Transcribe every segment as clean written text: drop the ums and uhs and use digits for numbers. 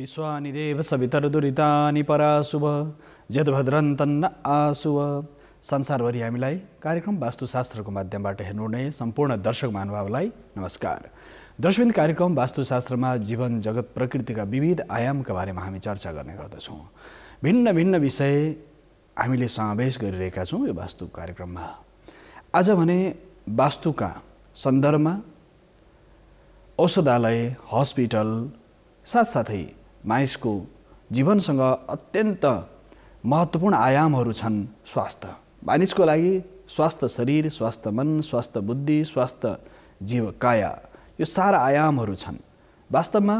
विश्वानिदेव सवितरदुरितानि पराशुभ यद्भद्रं तन्न आशुभ। संसारभरि हामीलाई कार्यक्रम वास्तुशास्त्रको माध्यमबाट हेर्नुहुने सम्पूर्ण दर्शक महानुभावलाई नमस्कार। दर्शकवृन्द, कार्यक्रम वास्तुशास्त्रमा जीवन जगत प्रकृतिका विविध आयामका बारेमा हामी चर्चा गर्ने गर्दछौँ। भिन्न भिन्न विषय हामीले समावेश गरिरहेका छौँ यो वास्तु कार्यक्रममा। आज भने वास्तुका सन्दर्भमा औषधालय, हस्पिटल साथसाथै मानिसको जीवनसँग अत्यन्त महत्त्वपूर्ण आयामहरू छन्। स्वास्थ्य मानिसको लागि स्वास्थ्य शरीर, स्वास्थ्य मन, स्वास्थ्य बुद्धि, स्वास्थ्य जीव काया, यो सारा आयामहरू छन्। वास्तवमा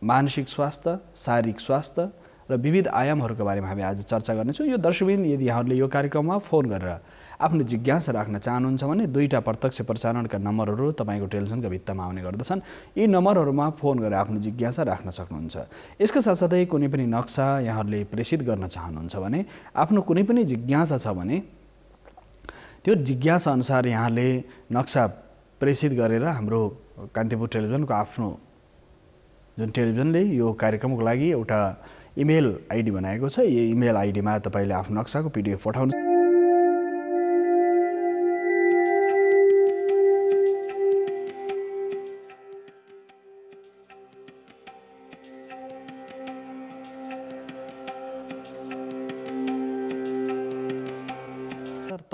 मानसिक स्वास्थ्य, शारीरिक स्वास्थ्य र विविध आयामहरूका बारेमा हामी आज चर्चा गर्नेछौँ। यो दर्शकवृन्द, यदि यहाँहरूले यो कार्यक्रममा फोन गरेर आफ्नो जिज्ञासा राख्न चाहनुहुन्छ भने दुईटा प्रत्यक्ष प्रसारणका नम्बरहरू तपाईँको टेलिभिजनका भित्तामा आउने गर्दछन्। यी नम्बरहरूमा फोन गरेर आफ्नो जिज्ञासा राख्न सक्नुहुन्छ। यसका साथसाथै कुनै पनि नक्सा यहाँहरूले प्रेषित गर्न चाहनुहुन्छ भने, आफ्नो कुनै पनि जिज्ञासा छ भने त्यो जिज्ञासा अनुसार यहाँले नक्सा प्रेषित गरेर हाम्रो कान्तिपुर टेलिभिजनको आफ्नो जुन टेलिभिजनले यो कार्यक्रमको लागि एउटा इमेल आइडी बनाएको छ, यो इमेल आइडीमा तपाईँले आफ्नो नक्साको पिडिएफ पठाउनु।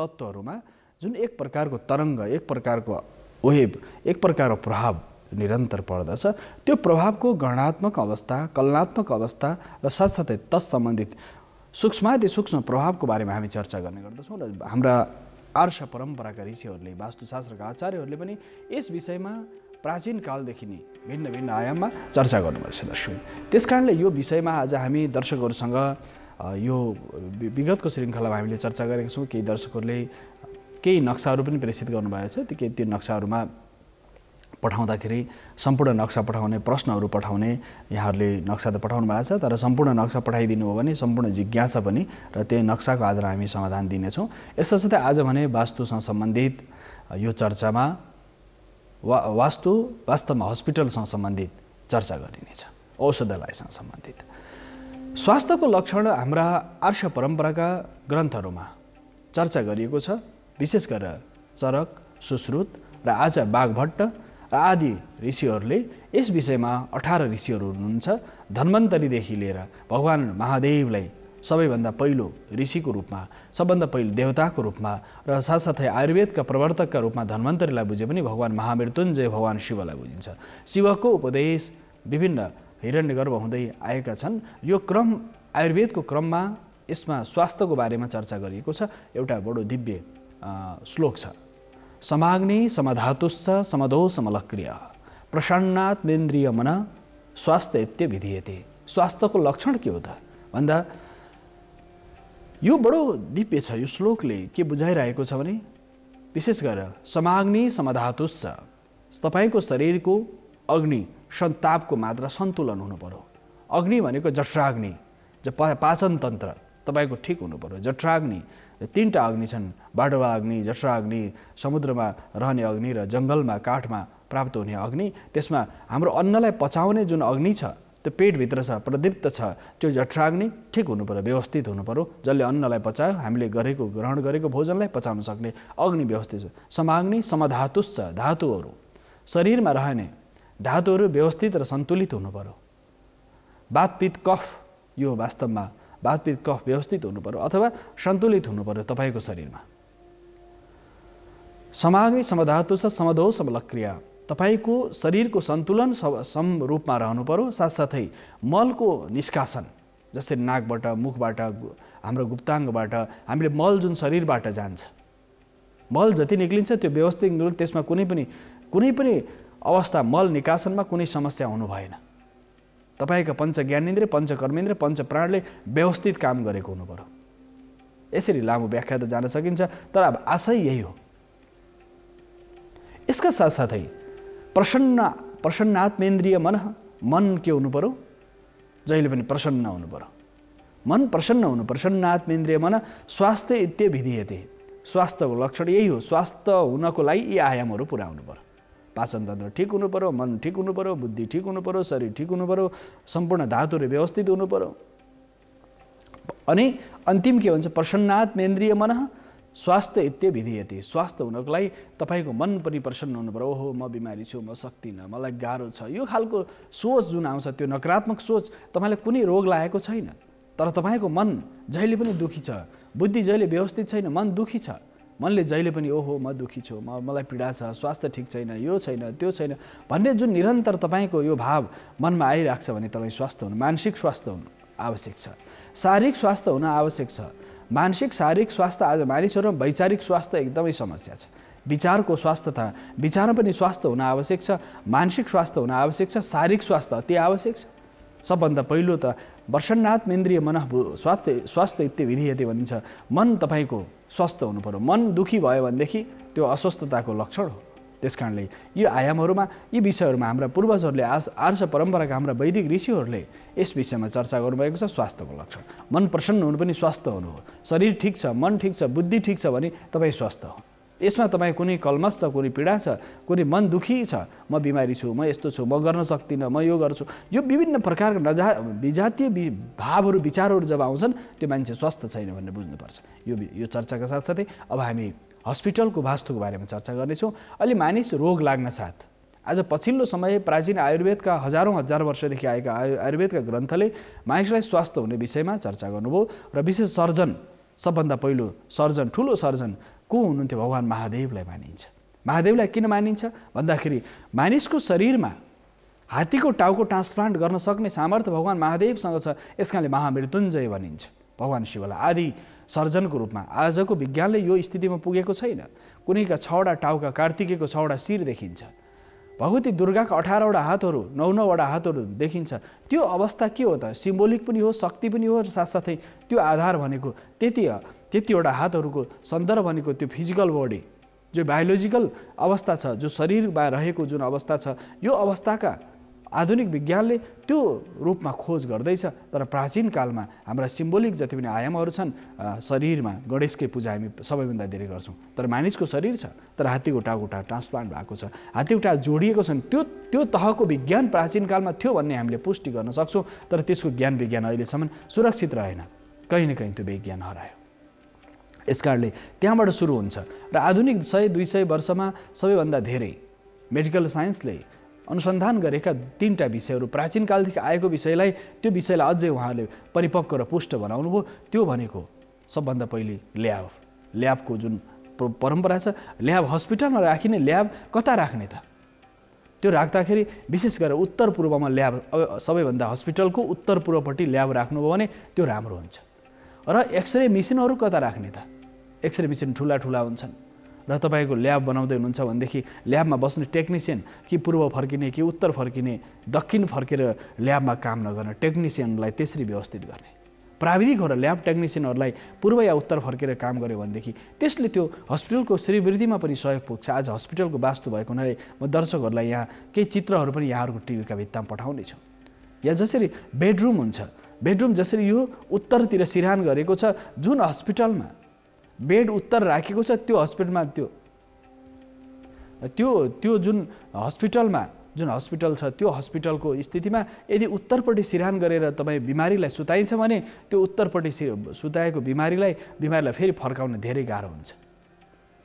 तत्त्वहरूमा जुन एक प्रकारको तरङ्ग, एक प्रकारको वेभ, एक प्रकारको प्रभाव निरन्तर पर्दछ, त्यो प्रभावको गणनात्मक अवस्था, कलनात्मक अवस्था र साथसाथै तत्सम्बन्धित सूक्ष्माति सूक्ष्म प्रभावको बारेमा हामी चर्चा गर्ने गर्दछौँ। र हाम्रा आर्ष परम्पराका ऋषिहरूले, वास्तुशास्त्रका आचार्यहरूले पनि यस विषयमा प्राचीन कालदेखि नै भिन्न भिन्न आयाममा चर्चा गर्नुभएको छ। दर्शक, त्यस कारणले यो विषयमा आज हामी दर्शकहरूसँग यो विगतको श्रृङ्खलामा हामीले चर्चा गरेका छौँ। केही दर्शकहरूले केही नक्साहरू पनि प्रेषित गर्नुभएको छ। त्यो नक्साहरूमा पठाउँदाखेरि सम्पूर्ण नक्सा पठाउने, प्रश्नहरू पठाउने, यहाँहरूले नक्सा त पठाउनु भएको छ, तर सम्पूर्ण नक्सा पठाइदिनु हो भने सम्पूर्ण जिज्ञासा पनि र त्यही नक्साको आधारमा हामी समाधान दिनेछौँ। यससाथै आज भने वास्तुसँग सम्बन्धित यो चर्चामा वास्तवमा हस्पिटलसँग सम्बन्धित चर्चा गरिनेछ, औषधालयसँग सम्बन्धित। स्वास्थ्यको लक्षण हाम्रा आर्ष परम्पराका ग्रन्थहरूमा चर्चा गरिएको छ। विशेष गरेर चरक, सुश्रुत र आचार्य बागभट्ट र आदि ऋषिहरूले यस विषयमा 18 ऋषिहरू हुनुहुन्छ। धन्वन्तरीदेखि लिएर भगवान महादेवलाई सबैभन्दा पहिलो ऋषिको रूपमा, सबभन्दा पहिलो देवताको रूपमा र साथसाथै आयुर्वेदका प्रवर्तकका रूपमा धन्वन्तरीलाई बुझे पनि भगवान महामृत्युञ्जय भगवान शिवलाई बुझिन्छ। शिवको उपदेश विभिन्न हिरण्यगर्भ हुँदै आएका छन्। यो क्रम आयुर्वेदको क्रममा यसमा स्वास्थ्यको बारेमा चर्चा गरिएको छ। एउटा बडो दिव्य श्लोक छ, समाग्नि समधातुश्च समदो समलक्रिय प्रसन्नात्मेन्द्रिय मन स्वास्थ्य इत्य विधीयते। स्वास्थ्यको लक्षण के हो त भन्दा यो बडो दिव्य छ। यो श्लोकले के बुझाइरहेको छ भने, विशेष गरेर समाग्नि समधातुश्च, तपाईँको शरीरको अग्नि सन्तापको मात्रा सन्तुलन हुनु पर्यो। अग्नि भनेको जठराग्नि, जो पाचन तन्त्र तपाईँको ठिक हुनु पर्यो। जठराग्नि, 3टा अग्नि छन्, बाडुवा अग्नि, जठराग्नि, समुद्रमा रहने अग्नि र जङ्गलमा काठमा प्राप्त हुने अग्नि। त्यसमा हाम्रो अन्नलाई पचाउने जुन अग्नि छ, त्यो पेटभित्र छ, प्रदीप्त छ, त्यो जठराग्नि ठिक हुनु पर्यो, व्यवस्थित हुनु पर्यो। जसले अन्नलाई पचायो, हामीले ग्रहण गरेको भोजनलाई पचाउन सक्ने अग्नि व्यवस्थित छ। समाग्नि समधातुश्च, धातुहरू शरीरमा रहने धातुहरू व्यवस्थित र सन्तुलित हुनु पर्यो। वात पित्त कफ, यो वास्तवमा वात पित्त कफ व्यवस्थित हुनु पर्यो अथवा सन्तुलित हुनु पर्यो तपाईँको शरीरमा। समाग्नि समधातु छ समदो समलक्रिया, तपाईँको शरीरको सन्तुलन सम रूपमा रहनु पर्यो। साथसाथै मलको निष्कासन, जस्तै नाकबाट, मुखबाट, हाम्रो गुप्ताङ्गबाट हामीले मल जुन शरीरबाट जान्छ, मल जति निक्लिन्छ त्यो व्यवस्थित निक्लिन्छ। त्यसमा कुनै पनि अवस्था मल निकासनमा कुनै समस्या हुनु भएन। तपाईँका पञ्च ज्ञानेन्द्रिय, पञ्च कर्मेन्द्रिय, पञ्च प्राणले व्यवस्थित काम गरेको हुनु पर्यो। यसरी लामो व्याख्या त जान सकिन्छ, तर अब आशय यही हो। यसका साथसाथै प्रसन्नात्मेन्द्रिय मन के हुनु पर्यो? जहिले पनि प्रसन्न हुनु पर्यो। मन प्रसन्न हुनु, प्रसन्नात्मेन्द्रिय मन स्वास्थ्य इत्य विधीयते। स्वास्थ्यको लक्षण यही हो। स्वास्थ्य हुनको लागि यी आयामहरू पुरा हुनु पर्यो। पाचन तन्त्र ठिक हुनु पर्यो, मन ठिक हुनु पर्यो, बुद्धि ठिक हुनु पर्यो, शरीर ठिक हुनु पर्यो, सम्पूर्ण धातुहरू व्यवस्थित हुनु पर्यो। अनि अन्तिम के भन्छ, प्रसन्नात्मेन्द्रिय मनः स्वास्थ्य इत्य विधीयते। स्वास्थ्य हुनको लागि तपाईँको मन पनि प्रसन्न हुनु पर्यो। ओहो म बिमारी छु, म सक्दिनँ, मलाई गाह्रो छ, यो खालको सोच जुन आउँछ त्यो नकारात्मक सोच तपाईँलाई कुनै रोग लागेको छैन, तर तपाईँको मन जहिले पनि दुःखी छ, बुद्धि जहिले व्यवस्थित छैन, मन दुःखी छ, मनले जहिले पनि ओहो म दुःखी छु, मलाई पीडा छ, स्वास्थ्य ठिक छैन, यो छैन, त्यो छैन भन्ने जुन निरन्तर तपाईँको यो भाव मनमा आइरहेको छ भने तपाईँ स्वस्थ हुनु, मानसिक स्वास्थ्य हुनु आवश्यक छ, शारीरिक स्वास्थ्य हुन आवश्यक छ। मानसिक शारीरिक स्वास्थ्य आज मानिसहरूमा वैचारिक स्वास्थ्य एकदमै समस्या छ। विचारको स्वास्थ्यता, विचारमा पनि स्वास्थ्य हुन आवश्यक छ, मानसिक स्वास्थ्य हुन आवश्यक छ, शारीरिक स्वास्थ्य अति आवश्यक छ। सबभन्दा पहिलो त प्रसन्नात्मेन्द्रिय मनः स्वास्थ्य इत्य विधीयते भनिन्छ। मन तपाईँको स्वस्थ हुनु पर्यो। मन दुःखी भयो भनेदेखि त्यो अस्वस्थताको लक्षण हो। त्यस कारणले यो आयामहरूमा, यी विषयहरूमा हाम्रा पूर्वजहरूले, आर्ष परम्पराका हाम्रा वैदिक ऋषिहरूले यस विषयमा चर्चा गर्नुभएको छ। स्वास्थ्यको लक्षण मन प्रसन्न हुनु पनि स्वास्थ्य हुनु हो। शरीर ठिक छ, मन ठिक छ, बुद्धि ठिक छ भने तपाईँ स्वस्थ हो। यसमा तपाईँ कुनै कलमस छ, कुनै पीडा छ, कुनै मन दुःखी छ, म बिमारी छु, म यस्तो छु, म गर्न सक्दिनँ, म यो गर्छु, यो विभिन्न प्रकारका विजातीय भावहरू विचारहरू जब आउँछन् त्यो मान्छे स्वस्थ छैन भनेर बुझ्नुपर्छ। यो चर्चाका साथसाथै अब हामी हस्पिटलको वास्तुको बारेमा चर्चा गर्नेछौँ। अहिले मानिस रोग लाग्न साथ आज पछिल्लो समय प्राचीन आयुर्वेदका हजार वर्षदेखि आएका आयुर्वेदका ग्रन्थले मानिसलाई स्वास्थ्य हुने विषयमा चर्चा गर्नुभयो। र विशेष सर्जन, सबभन्दा पहिलो सर्जन, ठुलो सर्जन को हुनुहुन्थ्यो? भगवान् महादेवलाई मानिन्छ। महादेवलाई किन मानिन्छ भन्दाखेरि मानिसको शरीरमा हात्तीको टाउको ट्रान्सप्लान्ट गर्न सक्ने सामर्थ्य भगवान् महादेवसँग छ। यस कारणले महामृत्युञ्जय भनिन्छ भगवान् शिवलाई आदि सर्जनको रूपमा। आजको विज्ञानले यो स्थितिमा पुगेको छैन। कुनैका 6वटा टाउका, कार्तिकेयको 6वटा शिर देखिन्छ, भगवती दुर्गाका 18वटा हातहरू, 9-9वटा हातहरू देखिन्छ। त्यो अवस्था के हो त? सिम्बोलिक पनि हो, शक्ति पनि हो, र साथसाथै त्यो आधार भनेको त्यतिवटा हातहरूको सन्दर्भ भनेको त्यो फिजिकल बडी, जो बायोलोजिकल अवस्था छ, जो शरीरमा रहेको जुन अवस्था छ, यो अवस्थाका आधुनिक विज्ञानले त्यो रूपमा खोज गर्दैछ। तर प्राचीन कालमा हाम्रा सिम्बोलिक जति पनि आयामहरू छन् शरीरमा, गणेशकै पूजा हामी सबैभन्दा धेरै गर्छौँ, तर मानिसको शरीर छ, तर हात्तीको टाउको ट्रान्सप्लान्ट भएको छ, हात्तीको टाउको जोडिएको छन्। त्यो तहको विज्ञान प्राचीन कालमा थियो भन्ने हामीले पुष्टि गर्न सक्छौँ। तर त्यसको ज्ञान विज्ञान अहिलेसम्म सुरक्षित रहेन, कहीँ न कहीँ त्यो विज्ञान हरायो। यसकारणले त्यहाँबाट सुरु हुन्छ र आधुनिक 100-200 वर्षमा सबैभन्दा धेरै मेडिकल साइन्सले अनुसन्धान गरेका 3टा विषयहरू, प्राचीन कालदेखि आएको विषयलाई, त्यो विषयलाई अझै उहाँले परिपक्व र पुष्ट बनाउनु भयो। त्यो भनेको सबभन्दा पहिले ल्याबको जुन परम्परा छ, ल्याब हस्पिटलमा राखिने, ल्याब कता राख्ने त? त्यो राख्दाखेरि विशेष गरेर उत्तर पूर्वमा ल्याब, सबैभन्दा हस्पिटलको उत्तर पूर्वपट्टि ल्याब राख्नुभयो भने त्यो राम्रो हुन्छ। र एक्सरे मेसिनहरू कता राख्ने त? एक्सरे मेसिन ठुला हुन्छन् र तपाईँको ल्याब बनाउँदै हुनुहुन्छ भनेदेखि ल्याबमा बस्ने टेक्निसियन कि पूर्व फर्किने कि उत्तर फर्किने, दक्षिण फर्केर ल्याबमा काम नगर्ने टेक्निसियनलाई त्यसरी व्यवस्थित गर्ने। प्राविधिकहरू, ल्याब टेक्निसियनहरूलाई पूर्व या उत्तर फर्केर काम गर्यो भनेदेखि त्यसले त्यो हस्पिटलको श्रीवृद्धिमा पनि सहयोग पुग्छ। आज हस्पिटलको वास्तु भएको हुनाले म दर्शकहरूलाई यहाँ केही चित्रहरू पनि यहाँहरूको टिभीका भित्तामा पठाउने छु। यहाँ जसरी बेडरुम हुन्छ, बेडरुम जसरी यो उत्तरतिर सिरान गरेको छ, जुन हस्पिटलमा बेड उत्तर राखेको छ त्यो हस्पिटलमा त्यो जुन हस्पिटल छ, त्यो हस्पिटलको स्थितिमा यदि उत्तरपट्टि सिरान गरेर तपाईँ बिमारीलाई सुताइन्छ भने त्यो उत्तरपट्टि सुताएको बिमारीलाई फेरि फर्काउन धेरै गाह्रो हुन्छ।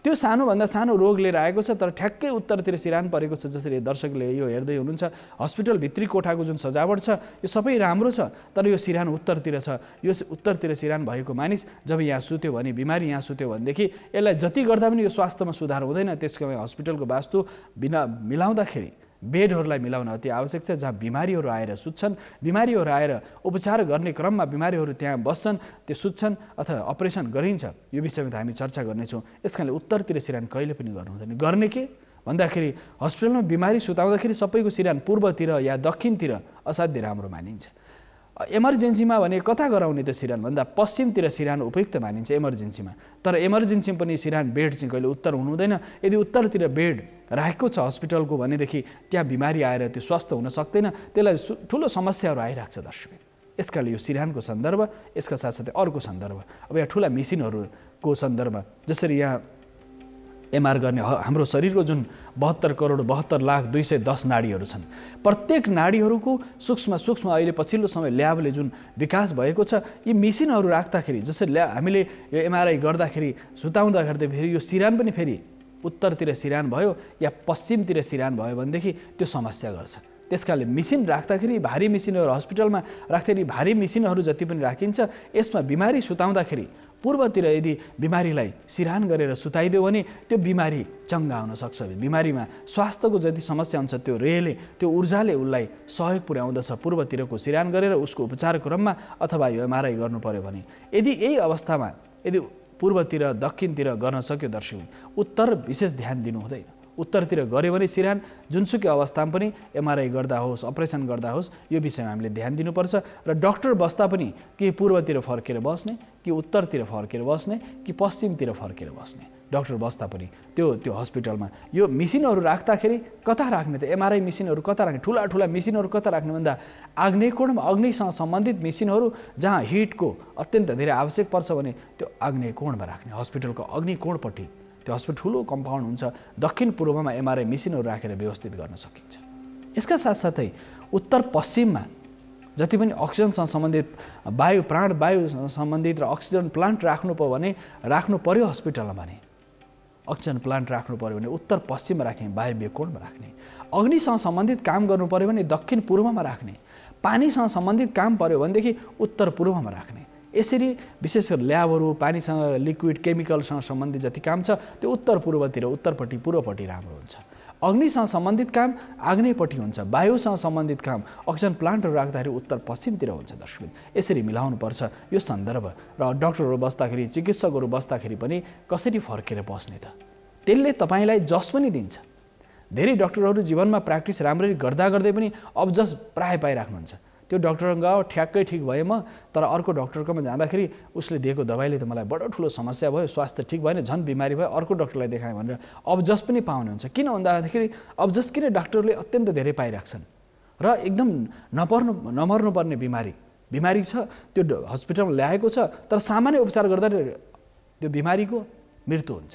त्यो सानोभन्दा सानो रोग लिएर आएको छ, तर ठ्याक्कै उत्तरतिर सिरान परेको छ। जसरी दर्शकले यो हेर्दै हुनुहुन्छ, हस्पिटल भित्री कोठाको जुन सजावट छ यो सबै राम्रो छ, तर यो सिरान उत्तरतिर छ। यो उत्तरतिर सिरान भएको मानिस जब यहाँ सुत्यो भने, बिमारी यहाँ सुत्यो भनेदेखि यसलाई जति गर्दा पनि यो स्वास्थ्यमा सुधार हुँदैन। त्यसको हस्पिटलको वास्तु मिलाउँदाखेरि बेडहरूलाई मिलाउन अति आवश्यक छ, जहाँ बिमारीहरू आएर सुत्छन्, बिमारीहरू आएर उपचार गर्ने क्रममा बिमारीहरू त्यहाँ बस्छन्, त्यो सुत्छन् अथवा अपरेसन गरिन्छ। यो विषयमा त हामी चर्चा गर्नेछौँ। यसकारणले उत्तरतिर सिरान कहिले पनि गर्नु हुँदैन। गर्ने के भन्दाखेरि हस्पिटलमा बिमारी सुताउँदाखेरि सबैको सिरान पूर्वतिर या दक्षिणतिर असाध्यै राम्रो मानिन्छ। इमर्जेन्सीमा भने कता गराउने त सिरान भन्दा पश्चिमतिर सिरान उपयुक्त मानिन्छ इमर्जेन्सीमा। तर इमर्जेन्सीमा पनि सिरान बेड चाहिँ कहिले उत्तर हुनु हुँदैन। यदि उत्तरतिर बेड राखेको छ हस्पिटलको भनेदेखि त्यहाँ बिमारी आएर त्यो स्वस्थ हुन सक्दैन, त्यसलाई ठुलो समस्याहरू आइरहेको छ दर्शक। यसकारणले यो सिरानको सन्दर्भ, यसका साथसाथै अर्को सन्दर्भ, अब यहाँ ठुला मेसिनहरूको सन्दर्भ, जसरी यहाँ एमआर गर्ने हाम्रो शरीरको जुन 72,72,00,210 नाडीहरू छन्, प्रत्येक नाडीहरूको सूक्ष्म सूक्ष्म अहिले पछिल्लो समय ल्याबले जुन विकास भएको छ, यी मेसिनहरू राख्दाखेरि जसरी हामीले यो एमआरआई गर्दाखेरि सुताउँदाखेरि फेरि यो सिरान पनि फेरि उत्तरतिर सिरान भयो या पश्चिमतिर सिरान भयो भनेदेखि त्यो समस्या गर्छ। त्यसकारणले मेसिन राख्दाखेरि भारी मेसिनहरू हस्पिटलमा राख्दाखेरि भारी मेसिनहरू जति पनि राखिन्छ, यसमा बिमारी सुताउँदाखेरि पूर्वतिर यदि बिमारीलाई सिरान गरेर सुताइदियो भने त्यो बिमारी चङ्गा हुन सक्छ। बिमारीमा स्वास्थ्यको जति समस्या हुन्छ त्यो रेले त्यो ऊर्जाले उसलाई सहयोग पुर्याउँदछ पूर्वतिरको सिरान गरेर उसको उपचार क्रममा अथवा यो एमआरआई गर्नु पर्यो भने। यदि यही अवस्थामा यदि पूर्वतिर दक्षिणतिर गर्न सक्यो दर्शक, उत्तर विशेष ध्यान दिनु हुँदैन। उत्तरतिर गऱ्यो भने सिरान जुनसुकै अवस्थामा पनि एमआरआई गर्दा होस् अपरेसन गर्दा होस् यो विषयमा हामीले ध्यान दिनुपर्छ। र डाक्टर बस्दा पनि कि पूर्वतिर फर्केर बस्ने कि उत्तरतिर फर्केर बस्ने कि पश्चिमतिर फर्केर बस्ने, डाक्टर बस्दा पनि त्यो हस्पिटलमा यो मेसिनहरू राख्दाखेरि कता राख्ने त? एमआरआई मेसिनहरू कता राख्ने? ठुला ठुला मेसिनहरू कता राख्ने भन्दा आग्नेयकोण अग्निसँग सम्बन्धित मेसिनहरू जहाँ हिटको अत्यन्त धेरै आवश्यक पर्छ भने त्यो आग्नेयकोणमा राख्ने, हस्पिटलको अग्निकोणपट्टि त्यो हस्पिटल ठुलो कम्पाउन्ड हुन्छ, दक्षिण पूर्वमा एमआरआई मेसिनहरू राखेर व्यवस्थित गर्न सकिन्छ। यसका साथसाथै उत्तर पश्चिममा जति पनि अक्सिजनसँग सम्बन्धित प्राणवायु सम्बन्धित र अक्सिजन प्लान्ट राख्नु पर्यो हस्पिटलमा भने अक्सिजन प्लान्ट राख्नु पर्यो भने उत्तर पश्चिममा राख्ने, वायव्य कोणमा राख्ने। अग्निसँग सम्बन्धित काम गर्नु पर्यो भने दक्षिण पूर्वमा राख्ने। पानीसँग सम्बन्धित काम पर्यो भनेदेखि उत्तर पूर्वमा राख्ने। यसरी विशेष गरी ल्याबहरू पानीसँग लिक्विड केमिकलसँग सम्बन्धित जति काम छ त्यो उत्तर पूर्वतिर उत्तरपट्टि पूर्वपट्टि राम्रो हुन्छ। अग्निसँग सम्बन्धित काम आग्नेयपट्टि हुन्छ, वायुसँग सम्बन्धित काम अक्सिजन प्लान्टहरू राख्दाखेरि उत्तर पश्चिमतिर हुन्छ। दर्शक यसरी मिलाउनुपर्छ यो सन्दर्भ। र डाक्टरहरू बस्दाखेरि चिकित्सकहरू बस्दाखेरि पनि कसरी फर्केर बस्ने त? त्यसले तपाईँलाई जस पनि दिन्छ। धेरै डाक्टरहरू जीवनमा प्र्याक्टिस राम्ररी गर्दा गर्दै पनि अब जस प्राय पाइराख्नुहुन्छ। त्यो डाक्टर गयो ठ्याक्कै ठिक भए म, तर अर्को डाक्टरकोमा जाँदाखेरि उसले दिएको दबाईले त मलाई बडो ठुलो समस्या भयो, स्वास्थ्य ठिक भएन, झन् बिमारी भयो, अर्को डाक्टरलाई देखाएँ भनेर अब जस पनि पाउने हुन्छ। किन भन्दाखेरि अब जस किन डाक्टरले अत्यन्त धेरै पाइराख्छन् र एकदम नमर्नुपर्ने बिमारी छ, त्यो हस्पिटलमा ल्याएको छ, तर सामान्य उपचार गर्दा त्यो बिमारीको मृत्यु हुन्छ।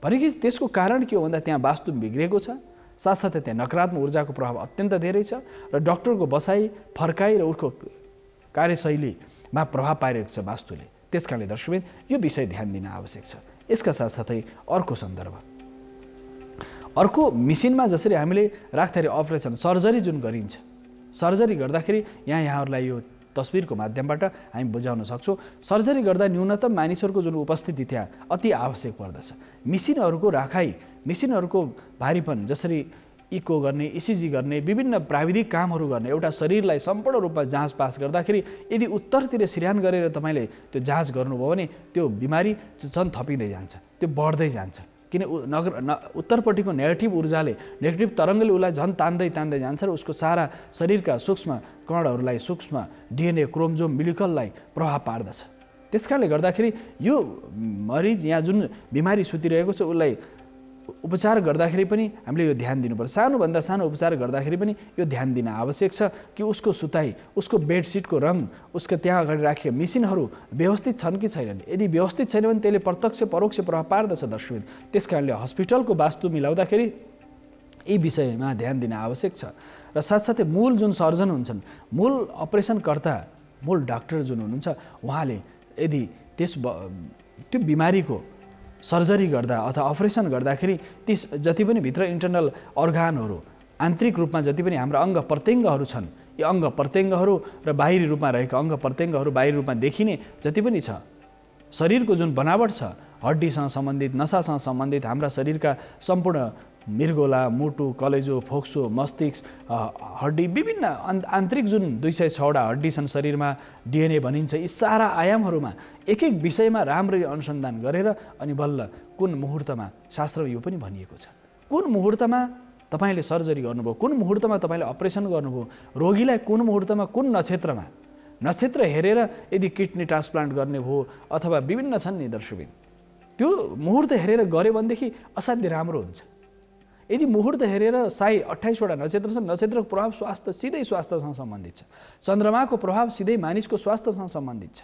भनेपछि त्यसको कारण के हो भन्दा त्यहाँ वास्तु बिग्रेको छ, साथसाथै त्यहाँ नकारात्मक ऊर्जाको प्रभाव अत्यन्त धेरै छ र डाक्टरको बसाइ फर्काइ र उसको कार्यशैलीमा प्रभाव पारिरहेको छ वास्तुले। त्यसकारणले दर्शकबिन यो विषय ध्यान दिन आवश्यक छ। यसका साथसाथै अर्को सन्दर्भ, अर्को मेसिनमा जसरी हामीले राख्दाखेरि अपरेसन सर्जरी जुन गरिन्छ, सर्जरी गर्दाखेरि यहाँहरूलाई यो तस्बिरको माध्यमबाट हामी बुझाउन सक्छौँ। सर्जरी गर्दा न्यूनतम मानिसहरूको जुन उपस्थिति त्यहाँ अति आवश्यक पर्दछ। मेसिनहरूको राखाइ, मेसिनहरूको भारीपन जसरी इको गर्ने, इसिजी गर्ने, विभिन्न प्राविधिक कामहरू गर्ने, एउटा शरीरलाई सम्पूर्ण रूपमा जाँच पास गर्दाखेरि यदि उत्तरतिर सिरान गरेर तपाईँले त्यो जाँच गर्नुभयो भने त्यो बिमारी झन् थपिँदै जान्छ, त्यो बढ्दै जान्छ। किन उत्तरपट्टिको नेगेटिभ ऊर्जाले, नेगेटिभ तरङ्गले उसलाई झन् तान्दै जान्छ र उसको सारा शरीरका सूक्ष्म कणहरूलाई, सूक्ष्म डिएनए क्रोमोजोम मिलिकललाई प्रभाव पार्दछ। त्यसकारणले गर्दाखेरि यो मरिज यहाँ जुन बिमारी सुतिरहेको छ उसलाई उपचार गर्दाखेरि पनि हामीले यो ध्यान दिनुपर्छ। सानोभन्दा सानो उपचार गर्दाखेरि पनि यो ध्यान दिन आवश्यक छ कि उसको सुताइ, उसको बेडसिटको रङ, उसको त्यहाँ अगाडि राखेका मेसिनहरू व्यवस्थित छन् कि छैनन्। यदि व्यवस्थित छैन भने त्यसले प्रत्यक्ष परोक्ष प्रभाव पार्दछ दर्शकबिन। त्यसकारणले हस्पिटलको वास्तु मिलाउँदाखेरि यी विषयमा ध्यान दिन आवश्यक छ। र साथसाथै मूल जुन सर्जन हुन्छन्, मूल अपरेसनकर्ता, मूल डाक्टर जुन हुनुहुन्छ, उहाँले यदि त्यो बिमारीको सर्जरी गर्दा अथवा अपरेसन गर्दाखेरि ती जति पनि भित्र इन्टरनल अर्गानहरू, आन्तरिक रूपमा जति पनि हाम्रो अङ्ग प्रत्यङ्गहरू छन्, यी अङ्ग प्रत्यङ्गहरू र बाहिरी रूपमा रहेका अङ्ग प्रत्यङ्गहरू बाहिरी रूपमा देखिने जति पनि छ, शरीरको जुन बनावट छ, हड्डीसँग सम्बन्धित, नसासँग सम्बन्धित, हाम्रा शरीरका सम्पूर्ण मृगोला, मुटु, कलेजो, फोक्सो, मस्तिष्क, हड्डी, विभिन्न आन्तरिक जुन 206वटा हड्डी छन् शरीरमा, डिएनए भनिन्छ, यी सारा आयामहरूमा एक एक विषयमा राम्ररी अनुसन्धान गरेर अनि बल्ल कुन मुहुर्तमा, शास्त्रमा यो पनि भनिएको छ, कुन मुहुर्तमा तपाईँले सर्जरी गर्नुभयो, कुन मुहुर्तमा तपाईँले अपरेसन गर्नुभयो, रोगीलाई कुन मुहुर्तमा, कुन नक्षत्रमा, नक्षत्र हेरेर यदि किडनी ट्रान्सप्लान्ट गर्ने भयो अथवा विभिन्न छन् नि दर्शकबिन, त्यो मुहुर्त हेरेर गऱ्यो भनेदेखि असाध्य राम्रो हुन्छ। यदि मुहुर्त हेरेर 28वटा नक्षत्र छन्, नक्षत्रको प्रभाव सिधै स्वास्थ्यसँग सम्बन्धित छ। चन्द्रमाको प्रभाव सिधै मानिसको स्वास्थ्यसँग सम्बन्धित छ।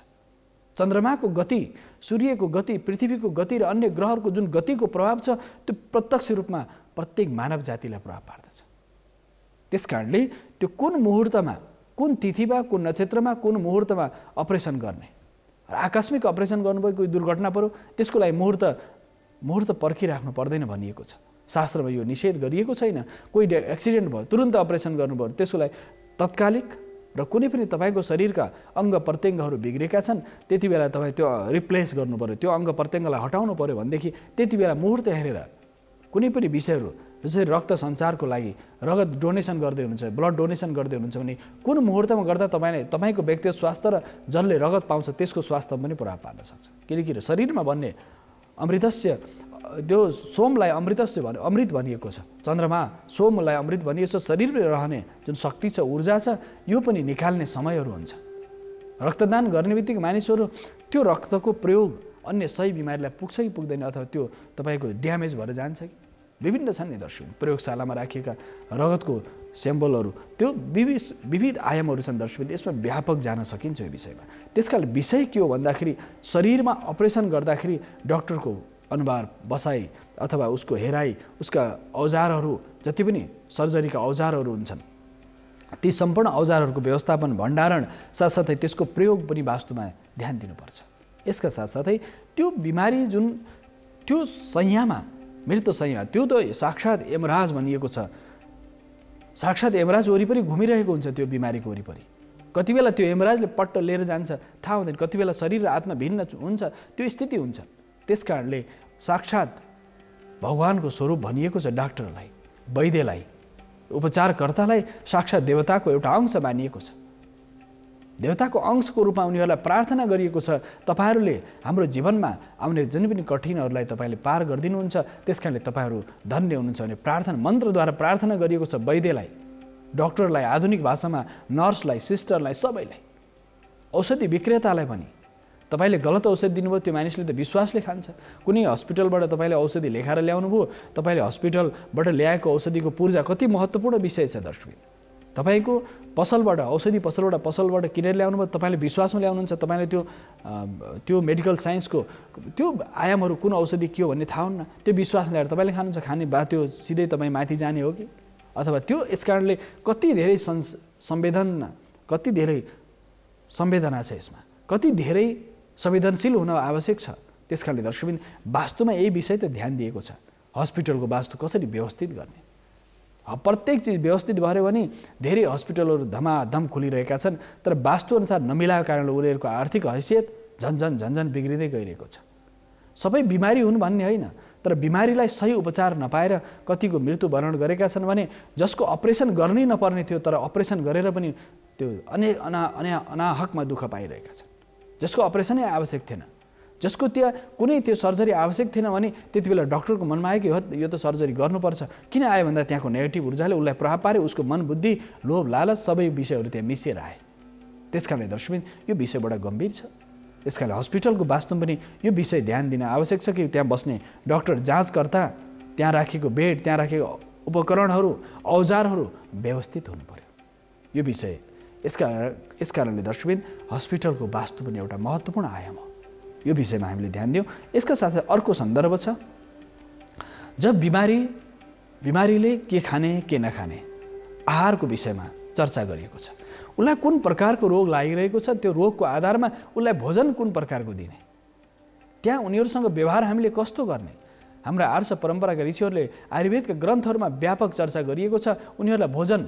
चन्द्रमाको गति, सूर्यको गति, पृथ्वीको गति र अन्य ग्रहहरूको जुन गतिको प्रभाव छ त्यो प्रत्यक्ष रूपमा प्रत्येक मानव जातिलाई प्रभाव पार्दछ। त्यसकारणले त्यो कुन मुहुर्तमा, कुन तिथिमा, कुन नक्षत्रमा, कुन मुहुर्तमा अपरेसन गर्ने, आकस्मिक अपरेसन गर्नुभयो, कोही दुर्घटना पर्यो, त्यसको लागि मुहुर्त पर्खिराख्नु पर्दैन भनिएको छ। शास्त्रमा यो निषेध गरिएको छैन। कोही एक्सिडेन्ट भयो, तुरुन्त अपरेसन गर्नुभयो, त्यसको लागि तत्कालिक र कुनै पनि तपाईँको शरीरका अङ्ग प्रत्यङ्गहरू बिग्रेका छन्, त्यति बेला तपाईँ त्यो रिप्लेस गर्नु पर्यो, त्यो अङ्ग प्रत्यङ्गलाई हटाउनु पर्यो भनेदेखि त्यति बेला मुहुर्त हेरेर कुनै पनि विषयहरू, जसरी रक्त सञ्चारको लागि रगत डोनेसन गर्दै हुनुहुन्छ, ब्लड डोनेसन गर्दै हुनुहुन्छ भने कुन मुहुर्तमा गर्दा तपाईँको व्यक्तिगत स्वास्थ्य र जसले रगत पाउँछ त्यसको स्वास्थ्यमा पनि प्रभाव पार्न सक्छ। किनकि शरीरमा भन्ने अमृतस्य, त्यो सोमलाई अमृत भनिएको छ, चन्द्रमा सोमलाई अमृत भनिएको छ। शरीरमा रहने जुन शक्ति छ, ऊर्जा छ, यो पनि निकाल्ने समयहरू हुन्छ। रक्तदान गर्ने बित्तिकै मानिसहरू त्यो रक्तको प्रयोग अन्य सही बिमारीलाई पुग्छ कि पुग्दैन, अथवा त्यो तपाईँको ड्यामेज भएर जान्छ कि। विभिन्न छन् नि दर्शक, प्रयोगशालामा राखिएका रगतको स्याम्पलहरू, त्यो विविध आयामहरू छन् दर्शक। यसमा व्यापक जान सकिन्छ यो विषयमा। त्यसकारण विषय के हो भन्दाखेरि शरीरमा अपरेसन गर्दाखेरि डाक्टरको अनुहार बसाई अथवा उसको हेराई, उसका औजारहरू, जति पनि सर्जरीका औजारहरू हुन्छन्, ती सम्पूर्ण औजारहरूको व्यवस्थापन, भण्डारण, साथसाथै त्यसको प्रयोग पनि वास्तुमा ध्यान दिनुपर्छ। यसका साथसाथै त्यो बिमारी जुन त्यो संयममा, मृत्यु संयम, त्यो त साक्षात् यमराज भनिएको छ। साक्षात् यमराज वरिपरि घुमिरहेको हुन्छ त्यो बिमारीको वरिपरि। कति बेला त्यो यमराजले पट्ट लिएर जान्छ थाहा हुँदैन, कति बेला शरीर र आत्मा भिन्न हुन्छ, त्यो स्थिति हुन्छ। त्यसकारणले साक्षात् भगवानको स्वरूप भनिएको छ डाक्टरलाई, वैद्यलाई, उपचारकर्तालाई साक्षात् देवताको एउटा अंश मानिएको छ। देवताको अंशको रूपमा उनीहरूलाई प्रार्थना गरिएको छ, तपाईँहरूले हाम्रो जीवनमा आउने जुन पनि कठिनहरूलाई तपाईँले पार गरिदिनुहुन्छ, त्यसकारणले तपाईँहरू धन्य हुनुहुन्छ भने प्रार्थना मन्त्रद्वारा प्रार्थना गरिएको छ। वैद्यलाई, डाक्टरलाई, आधुनिक भाषामा नर्सलाई, सिस्टरलाई, सबैलाई, औषधि विक्रेतालाई पनि तपाईँले गलत औषधि दिनुभयो, त्यो मानिसले त विश्वासले खान्छ। कुनै हस्पिटलबाट तपाईँले औषधि लेखाएर ल्याउनु भयो, तपाईँले हस्पिटलबाट ल्याएको औषधिको पूर्जा कति महत्त्वपूर्ण विषय छ दर्शक। तपाईँको पसलबाट, औषधि पसलबाट किनेर ल्याउनु भयो, तपाईँले विश्वासमा ल्याउनुहुन्छ, तपाईँले त्यो मेडिकल साइन्सको त्यो आयामहरू कुन औषधि के हो भन्ने थाहा हुन्न, त्यो विश्वास ल्याएर तपाईँले खानुहुन्छ, खाने बा त्यो सिधै तपाईँ माथि जाने हो कि, अथवा त्यो यसकारणले कति धेरै संवेदना छ यसमा, कति धेरै संवेदनशील हुन आवश्यक छ। त्यसकारणले दर्शकबिन वास्तुमा यही विषय त ध्यान दिएको छ। हस्पिटलको वास्तु कसरी व्यवस्थित गर्ने, प्रत्येक चिज व्यवस्थित भयो भने धेरै हस्पिटलहरू धमाधम खुलिरहेका छन्, तर वास्तुअनुसार नमिलाएको कारणले उनीहरूको आर्थिक हैसियत झन्झन बिग्रिँदै गइरहेको छ। सबै बिमारी हुन् भन्ने होइन, तर बिमारीलाई सही उपचार नपाएर कतिको मृत्युवरण गरेका छन् भने जसको अपरेसन गर्नै नपर्ने थियो तर अपरेसन गरेर पनि त्यो अनाहकमा दुःख पाइरहेका छन्। जसको अपरेसनै आवश्यक थिएन, जसको त्यहाँ कुनै त्यो सर्जरी आवश्यक थिएन भने त्यति बेला डाक्टरको मनमा आयो कि यो त सर्जरी गर्नुपर्छ। किन आयो भन्दा त्यहाँको नेगेटिभ ऊर्जाले उसलाई प्रभाव पार्यो, उसको मन, बुद्धि, लोभ, लालच सबै विषयहरू त्यहाँ मिसिएर आए। त्यसकारणले दर्शकबिन यो विषय बडा गम्भीर छ। त्यसकारणले हस्पिटलको वास्तुमा पनि यो विषय ध्यान दिन आवश्यक छ कि त्यहाँ बस्ने डाक्टर, जाँचकर्ता, त्यहाँ राखेको बेड, त्यहाँ राखेको उपकरणहरू, औजारहरू व्यवस्थित हुनु पर्यो। यो विषय यस कारणले दर्शकबिन हस्पिटलको वास्तु पनि एउटा महत्त्वपूर्ण आयाम हो। यो विषयमा हामीले ध्यान दियौँ। यसका साथै अर्को सन्दर्भ छ, जब बिमारीले के खाने के नखाने, आहारको विषयमा चर्चा गरिएको छ। उसलाई कुन प्रकारको रोग लागिरहेको छ, त्यो रोगको आधारमा उसलाई भोजन कुन प्रकारको दिने, त्यहाँ उनीहरूसँग व्यवहार हामीले कस्तो गर्ने। हाम्रा आर्ष परम्पराका ऋषिहरूले आयुर्वेदका ग्रन्थहरूमा व्यापक चर्चा गरिएको छ। उनीहरूलाई भोजन,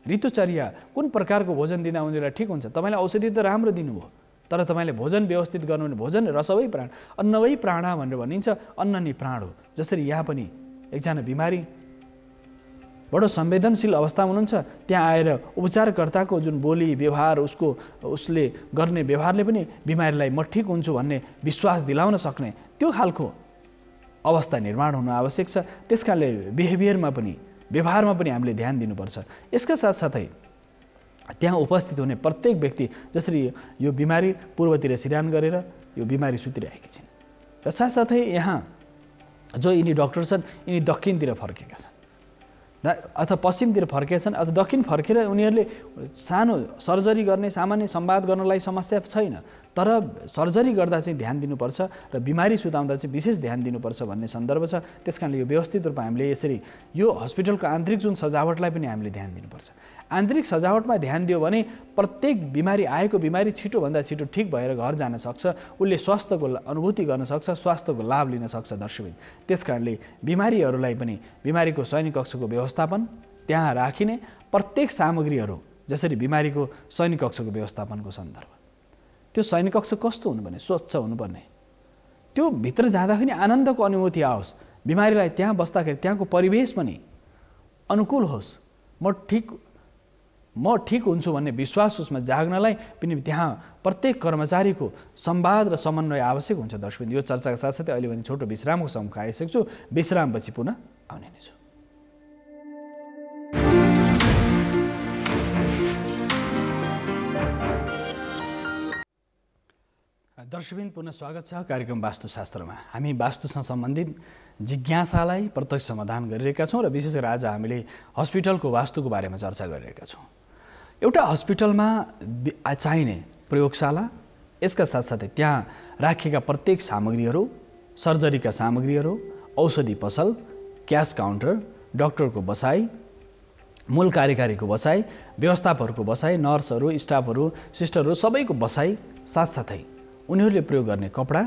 ऋतुचर्या, कुन प्रकारको भोजन दिँदा उनीहरूलाई ठिक हुन्छ। तपाईँले औषधि त राम्रो दिनुभयो, तर तपाईँले भोजन व्यवस्थित गर्नु भने भोजन रसवै प्राण, अन्नवै प्राण भनेर भनिन्छ। अन्न नै प्राण हो। जसरी यहाँ पनि एकजना बिमारी बडो संवेदनशील अवस्थामा हुनुहुन्छ, त्यहाँ आएर उपचारकर्ताको जुन बोली व्यवहार, उसले गर्ने व्यवहारले पनि बिमारीलाई म ठिक हुन्छु भन्ने विश्वास दिलाउन सक्ने त्यो खालको अवस्था निर्माण हुन आवश्यक छ। त्यसकारणले बिहेभियरमा पनि, व्यवहारमा पनि हामीले ध्यान दिनुपर्छ। यसका साथसाथै त्यहाँ उपस्थित हुने प्रत्येक व्यक्ति, जसरी यो बिमारी पूर्वतिर सिरान गरेर यो बिमारी सुतिरहेकी छिन् र साथसाथै यहाँ जो यिनी डाक्टर छन् यिनी दक्षिणतिर फर्केका छन्। अथवा पश्चिमतिर फर्केछन् अथवा दक्षिण फर्केर उनीहरूले सानो सर्जरी गर्ने सामान्य संवाद गर्नलाई समस्या छैन, तर सर्जरी गर्दा चाहिँ ध्यान दिनुपर्छ र बिमारी सुताउँदा चाहिँ विशेष ध्यान दिनुपर्छ भन्ने सन्दर्भ छ। त्यसकारणले यो व्यवस्थित रूपमा हामीले यसरी यो हस्पिटलको आन्तरिक जुन सजावटलाई पनि हामीले ध्यान दिनुपर्छ। आन्तरिक सजावटमा ध्यान दियो भने प्रत्येक बिमारी आएको बिमारी छिटोभन्दा छिटो ठिक भएर घर जान सक्छ, उसले स्वास्थ्यको अनुभूति गर्न सक्छ, स्वास्थ्यको लाभ लिन सक्छ दर्शकबिन। त्यसकारणले बिमारीहरूलाई पनि बिमारीको शयन कक्षको व्यवस्थापन, त्यहाँ राखिने प्रत्येक सामग्रीहरू, जसरी बिमारीको शयन कक्षको व्यवस्थापनको सन्दर्भ, त्यो शयन कक्ष कस्तो हुनुपर्ने, स्वच्छ हुनुपर्ने, त्यो भित्र जाँदाखेरि आनन्दको अनुभूति आओस्, बिमारीलाई त्यहाँ बस्दाखेरि त्यहाँको परिवेश पनि अनुकूल होस्, म ठिक हुन्छु भन्ने विश्वास उसमा जाग्नलाई पनि त्यहाँ प्रत्येक कर्मचारीको संवाद र समन्वय आवश्यक हुन्छ दर्शकबिन। यो चर्चाका साथसाथै अहिले पनि छोटो विश्रामको सम्मुख आइसकेको छु, विश्रामपछि पुनः आउने नै छु। दर्शकबिन पुनः स्वागत छ कार्यक्रम वास्तुशास्त्रमा। हामी वास्तुसँग सम्बन्धित जिज्ञासालाई प्रत्यक्ष समाधान गरिरहेका छौँ र विशेष गरी आज हामीले हस्पिटलको वास्तुको बारेमा चर्चा गरिरहेका छौँ। एउटा हस्पिटलमा चाहिने प्रयोगशाला, यसका साथसाथै त्यहाँ राखिएका प्रत्येक सामग्रीहरू, सर्जरीका सामग्रीहरू, औषधि पसल, क्यास काउन्टर, डाक्टरको बसाई, मूल कार्यकारीको बसाई, व्यवस्थापकहरूको बसाई, नर्सहरू, स्टाफहरू, सिस्टरहरू सबैको बसाई, साथसाथै उनीहरूले प्रयोग गर्ने कपडा,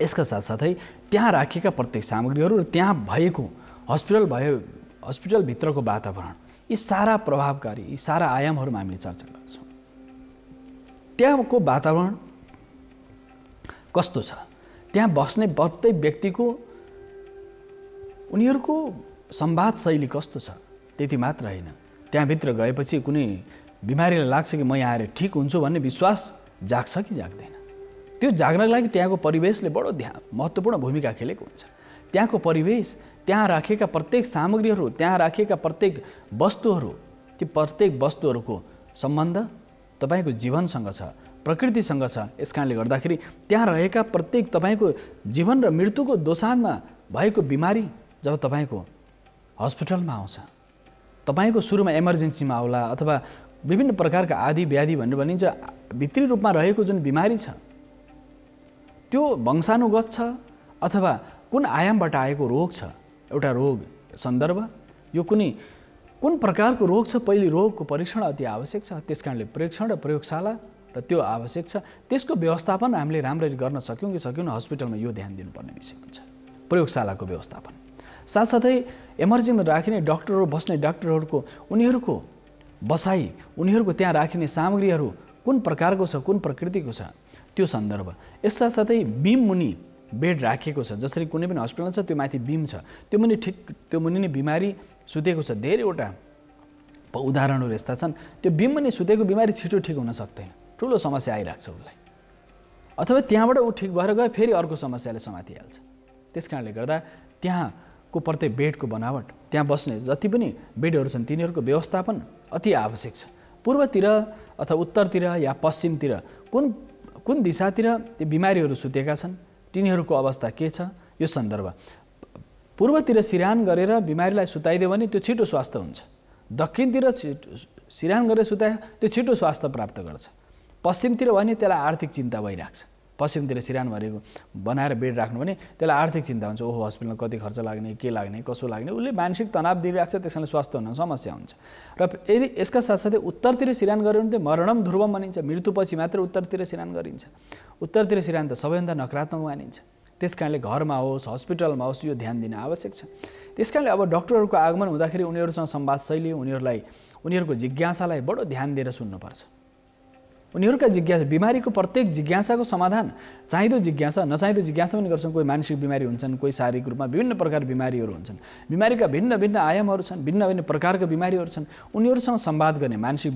यसका साथसाथै त्यहाँ राखिएका प्रत्येक सामग्रीहरू र त्यहाँ भएको हस्पिटलभित्रको वातावरण, यी सारा प्रभावकारी, यी सारा आयामहरूमा हामीले चर्चा गर्छौँ। त्यहाँको वातावरण कस्तो छ, त्यहाँ बस्ने प्रत्येक व्यक्तिको उनीहरूको संवाद शैली कस्तो छ, त्यति मात्र होइन, त्यहाँभित्र गएपछि कुनै बिमारीलाई लाग्छ कि म यहाँ आएर ठिक हुन्छु भन्ने विश्वास जाग्छ कि जाग्दैन। त्यो जाग्नको लागि त्यहाँको परिवेशले बडो महत्त्वपूर्ण भूमिका खेलेको हुन्छ। त्यहाँको परिवेश, त्यहाँ राखिएका प्रत्येक सामग्रीहरू, त्यहाँ राखिएका प्रत्येक वस्तुहरू, ती प्रत्येक वस्तुहरूको सम्बन्ध तपाईँको जीवनसँग छ, प्रकृतिसँग छ। यस कारणले गर्दाखेरि त्यहाँ रहेका प्रत्येक तपाईँको जीवन र मृत्युको दोसाँधमा भएको बिमारी जब तपाईँको हस्पिटलमा आउँछ, तपाईँको सुरुमा इमर्जेन्सीमा आउला अथवा विभिन्न प्रकारका आदि व्याधि भनेर भनिन्छ, भित्री रूपमा रहेको जुन बिमारी छ त्यो वंशानुगत छ अथवा कुन आयामबाट आएको रोग छ, एउटा रोग सन्दर्भ, यो कुन प्रकारको रोग छ, पहिले रोगको परीक्षण अति आवश्यक छ। त्यसकारणले परीक्षण र प्रयोगशाला र त्यो आवश्यक छ। त्यसको व्यवस्थापन हामीले राम्ररी गर्न सक्यौँ कि सक्यौँ, हस्पिटलमा यो ध्यान दिनुपर्ने विषय हुन्छ, प्रयोगशालाको व्यवस्थापन। साथसाथै इमर्जेन्सीमा राखिने डाक्टरहरू, बस्ने डाक्टरहरूको उनीहरूको बसाई, उनीहरूको त्यहाँ राखिने सामग्रीहरू कुन प्रकारको छ, कुन प्रकृतिको छ, त्यो सन्दर्भ। यस साथसाथै बिम मुनि बेड राखिएको छ, जसरी कुनै पनि हस्पिटल छ त्यो माथि बिम छ, त्यो मुनि नै बिमारी सुतेको छ। धेरैवटा उदाहरणहरू यस्ता छन्, त्यो बिम मुनि सुतेको बिमारी छिटो ठिक हुन सक्दैन, ठुलो समस्या आइरहेको छ उसलाई, अथवा त्यहाँबाट ऊ ठिक भएर गए फेरि अर्को समस्याले समातिहाल्छ। त्यस कारणले गर्दा त्यहाँको प्रत्येक बेडको बनावट, त्यहाँ बस्ने जति पनि बेडहरू छन् तिनीहरूको व्यवस्थापन अति आवश्यक छ। पूर्वतिर अथवा उत्तरतिर या पश्चिमतिर कुन दिशातिर ती बिमारीहरू सुतेका छन्, तिनीहरूको अवस्था के छ, यो सन्दर्भ। पूर्वतिर सिरान गरेर बिमारीलाई सुताइदियो भने त्यो छिटो स्वास्थ्य हुन्छ, दक्षिणतिर सिरान गरेर सुताए त्यो छिटो स्वास्थ्य प्राप्त गर्छ, पश्चिमतिर भने त्यसलाई आर्थिक चिन्ता भइरहेको छ। पश्चिमतिर सिरान भरेको बनाएर बेड राख्नु भने त्यसलाई आर्थिक चिन्ता हुन्छ, ओहो हस्पिटलमा कति खर्च लाग्ने, के लाग्ने, कसो लाग्ने, उसले मानसिक तनाव दिइरहेको छ, त्यसकारणले स्वास्थ्य हुन समस्या हुन्छ। र यदि यसका साथसाथै उत्तरतिर सिरान गऱ्यो भने त्यो मरणम ध्रुवम भनिन्छ, मृत्युपछि मात्र उत्तरतिर सिरान गरिन्छ। उत्तरतिर सिरान त सबैभन्दा नकारात्मक मानिन्छ। त्यस कारणले घरमा होस्, हस्पिटलमा होस्, यो ध्यान दिन आवश्यक छ। त्यस कारणले अब डाक्टरहरूको आगमन हुँदाखेरि उनीहरूसँग संवाद शैली, उनीहरूको जिज्ञासालाई बडो ध्यान दिएर सुन्नुपर्छ। उनीहरूका जिज्ञासा, बिमारीको प्रत्येक जिज्ञासाको समाधान, चाहिँदो जिज्ञासा, नचाहिँदो जिज्ञासा पनि गर्छन्। कोही मानसिक बिमारी हुन्छन्, कोही शारीरिक रूपमा विभिन्न प्रकार बिमारीहरू हुन्छन्, बिमारीका भिन्न भिन्न आयामहरू छन्, भिन्न भिन्न प्रकारका बिमारीहरू छन्। उनीहरूसँग संवाद गर्ने, मानसिक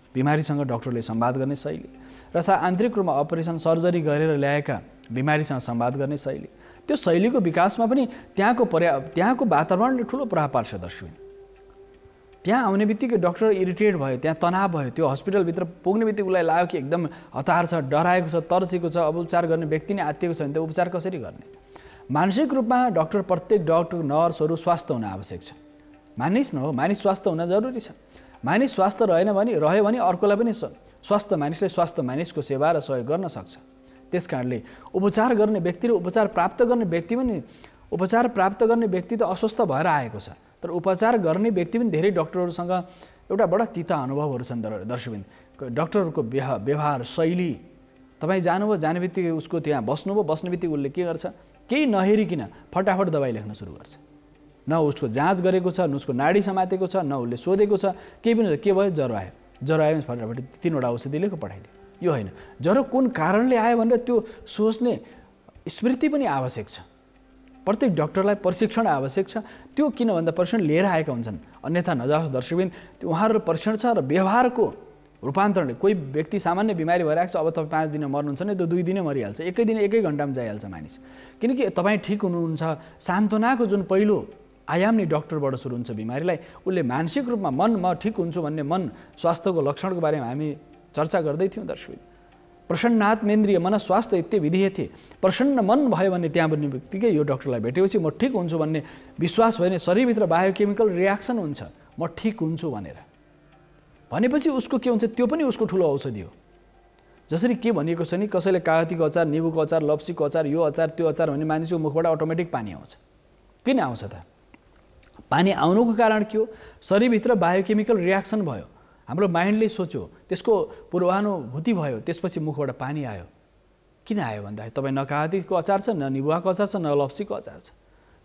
बिमारीसँग डाक्टरले संवाद गर्ने शैली र आन्तरिक रूपमा अपरेसन सर्जरी गरेर ल्याएका बिमारीसँग संवाद गर्ने शैली, त्यो शैलीको विकासमा पनि त्यहाँको वातावरणले ठुलो प्रभाव पार्छ दर्शकबिन। त्यहाँ आउने बित्तिकै डाक्टर इरिटेट भयो, त्यहाँ तनाव भयो, त्यो हस्पिटलभित्र पुग्ने बित्तिकै उसलाई लाग्यो कि एकदम हतार छ, डराएको छ, तर्सेको छ, अब उपचार गर्ने व्यक्ति नै आत्तिएको छ भने त उपचार कसरी गर्ने। मानसिक रूपमा प्रत्येक डाक्टर, नर्सहरू स्वस्थ हुन आवश्यक छ। मानिस नहो, मानिस स्वास्थ्य हुन जरुरी छ। मानिस स्वास्थ्य रह्यो भने अर्कोलाई पनि स्वास्थ्य मानिसले स्वास्थ्य मानिसको सेवा र सहयोग गर्न सक्छ। त्यसकारणले उपचार गर्ने व्यक्ति र उपचार प्राप्त गर्ने व्यक्ति त अस्वस्थ भएर आएको छ, तर उपचार गर्ने व्यक्ति पनि धेरै डाक्टरहरूसँग एउटा बडा तीता अनुभवहरू छन्। दर्शकबिन, डाक्टरहरूको व्यवहार शैली, तपाईँ जानुभयो, जाने बित्तिकै उसको त्यहाँ बस्नुभयो, बस्ने बित्तिकै उसले के गर्छ, केही नहेरिकन फटाफट दबाई लेख्न सुरु गर्छ। न उसको जाँच गरेको छ, न उसको नाडी समातेको छ, न उसले सोधेको छ, केही पनि के भयो, ज्वरो आयो भने फटाफट 3वटा औषधि लेखेको पठाइदियो। यो होइन, ज्वरो कुन कारणले आयो भनेर त्यो सोच्ने स्मृति पनि आवश्यक छ। प्रत्येक डाक्टरलाई प्रशिक्षण आवश्यक छ। त्यो किन भन्दा प्रशिक्षण लिएर आएका हुन्छन्, अन्यथा नजाओस् दर्शकबिन, त्यो उहाँहरू प्रशिक्षण छ र व्यवहारको रूपान्तरणले कोही व्यक्ति सामान्य बिमारी भइरहेको छ, अब तपाईँ 5 दिन मर्नुहुन्छ भने त्यो 2 दिनै मरिहाल्छ, एकै दिन एकै घन्टामा जाइहाल्छ मानिस। किनकि तपाईँ ठिक हुनुहुन्छ, सान्त्वनाको जुन पहिलो आयाम नै डाक्टरबाट सुरु हुन्छ बिमारीलाई। उसले मानसिक रूपमा म ठिक हुन्छु भन्ने मन स्वास्थ्यको लक्षणको बारेमा हामी चर्चा गर्दै थियौँ दर्शकबिन। प्रसन्नात्मेन्द्रिय मन स्वास्थ्य इत्य विधीयते, प्रसन्न मन भयो भने त्यहाँ पनि बित्तिकै यो डाक्टरलाई भेटेपछि म ठिक हुन्छु भन्ने विश्वास भयो भने शरीरभित्र बायोकेमिकल रियाक्सन हुन्छ, म ठिक हुन्छु भनेपछि उसको के हुन्छ, त्यो पनि उसको ठुलो औषधि हो। जसरी के भनिएको छ नि, कसैले कागतीको अचार, निबुको अचार, लप्सीको अचार, यो अचार त्यो अचार भने मानिसको मुखबाट अटोमेटिक पानी आउँछ। किन आउँछ त? पानी आउनुको कारण के हो? शरीरभित्र बायोकेमिकल रियाक्सन भयो, हाम्रो माइन्डले सोच्यो, त्यसको पूर्वानुभूति भयो, त्यसपछि मुखबाट पानी आयो। किन आयो भन्दाखेरि तपाईँ न कागतीको अचार छ, न निबुवाको अचार छ, न लप्सीको अचार छ।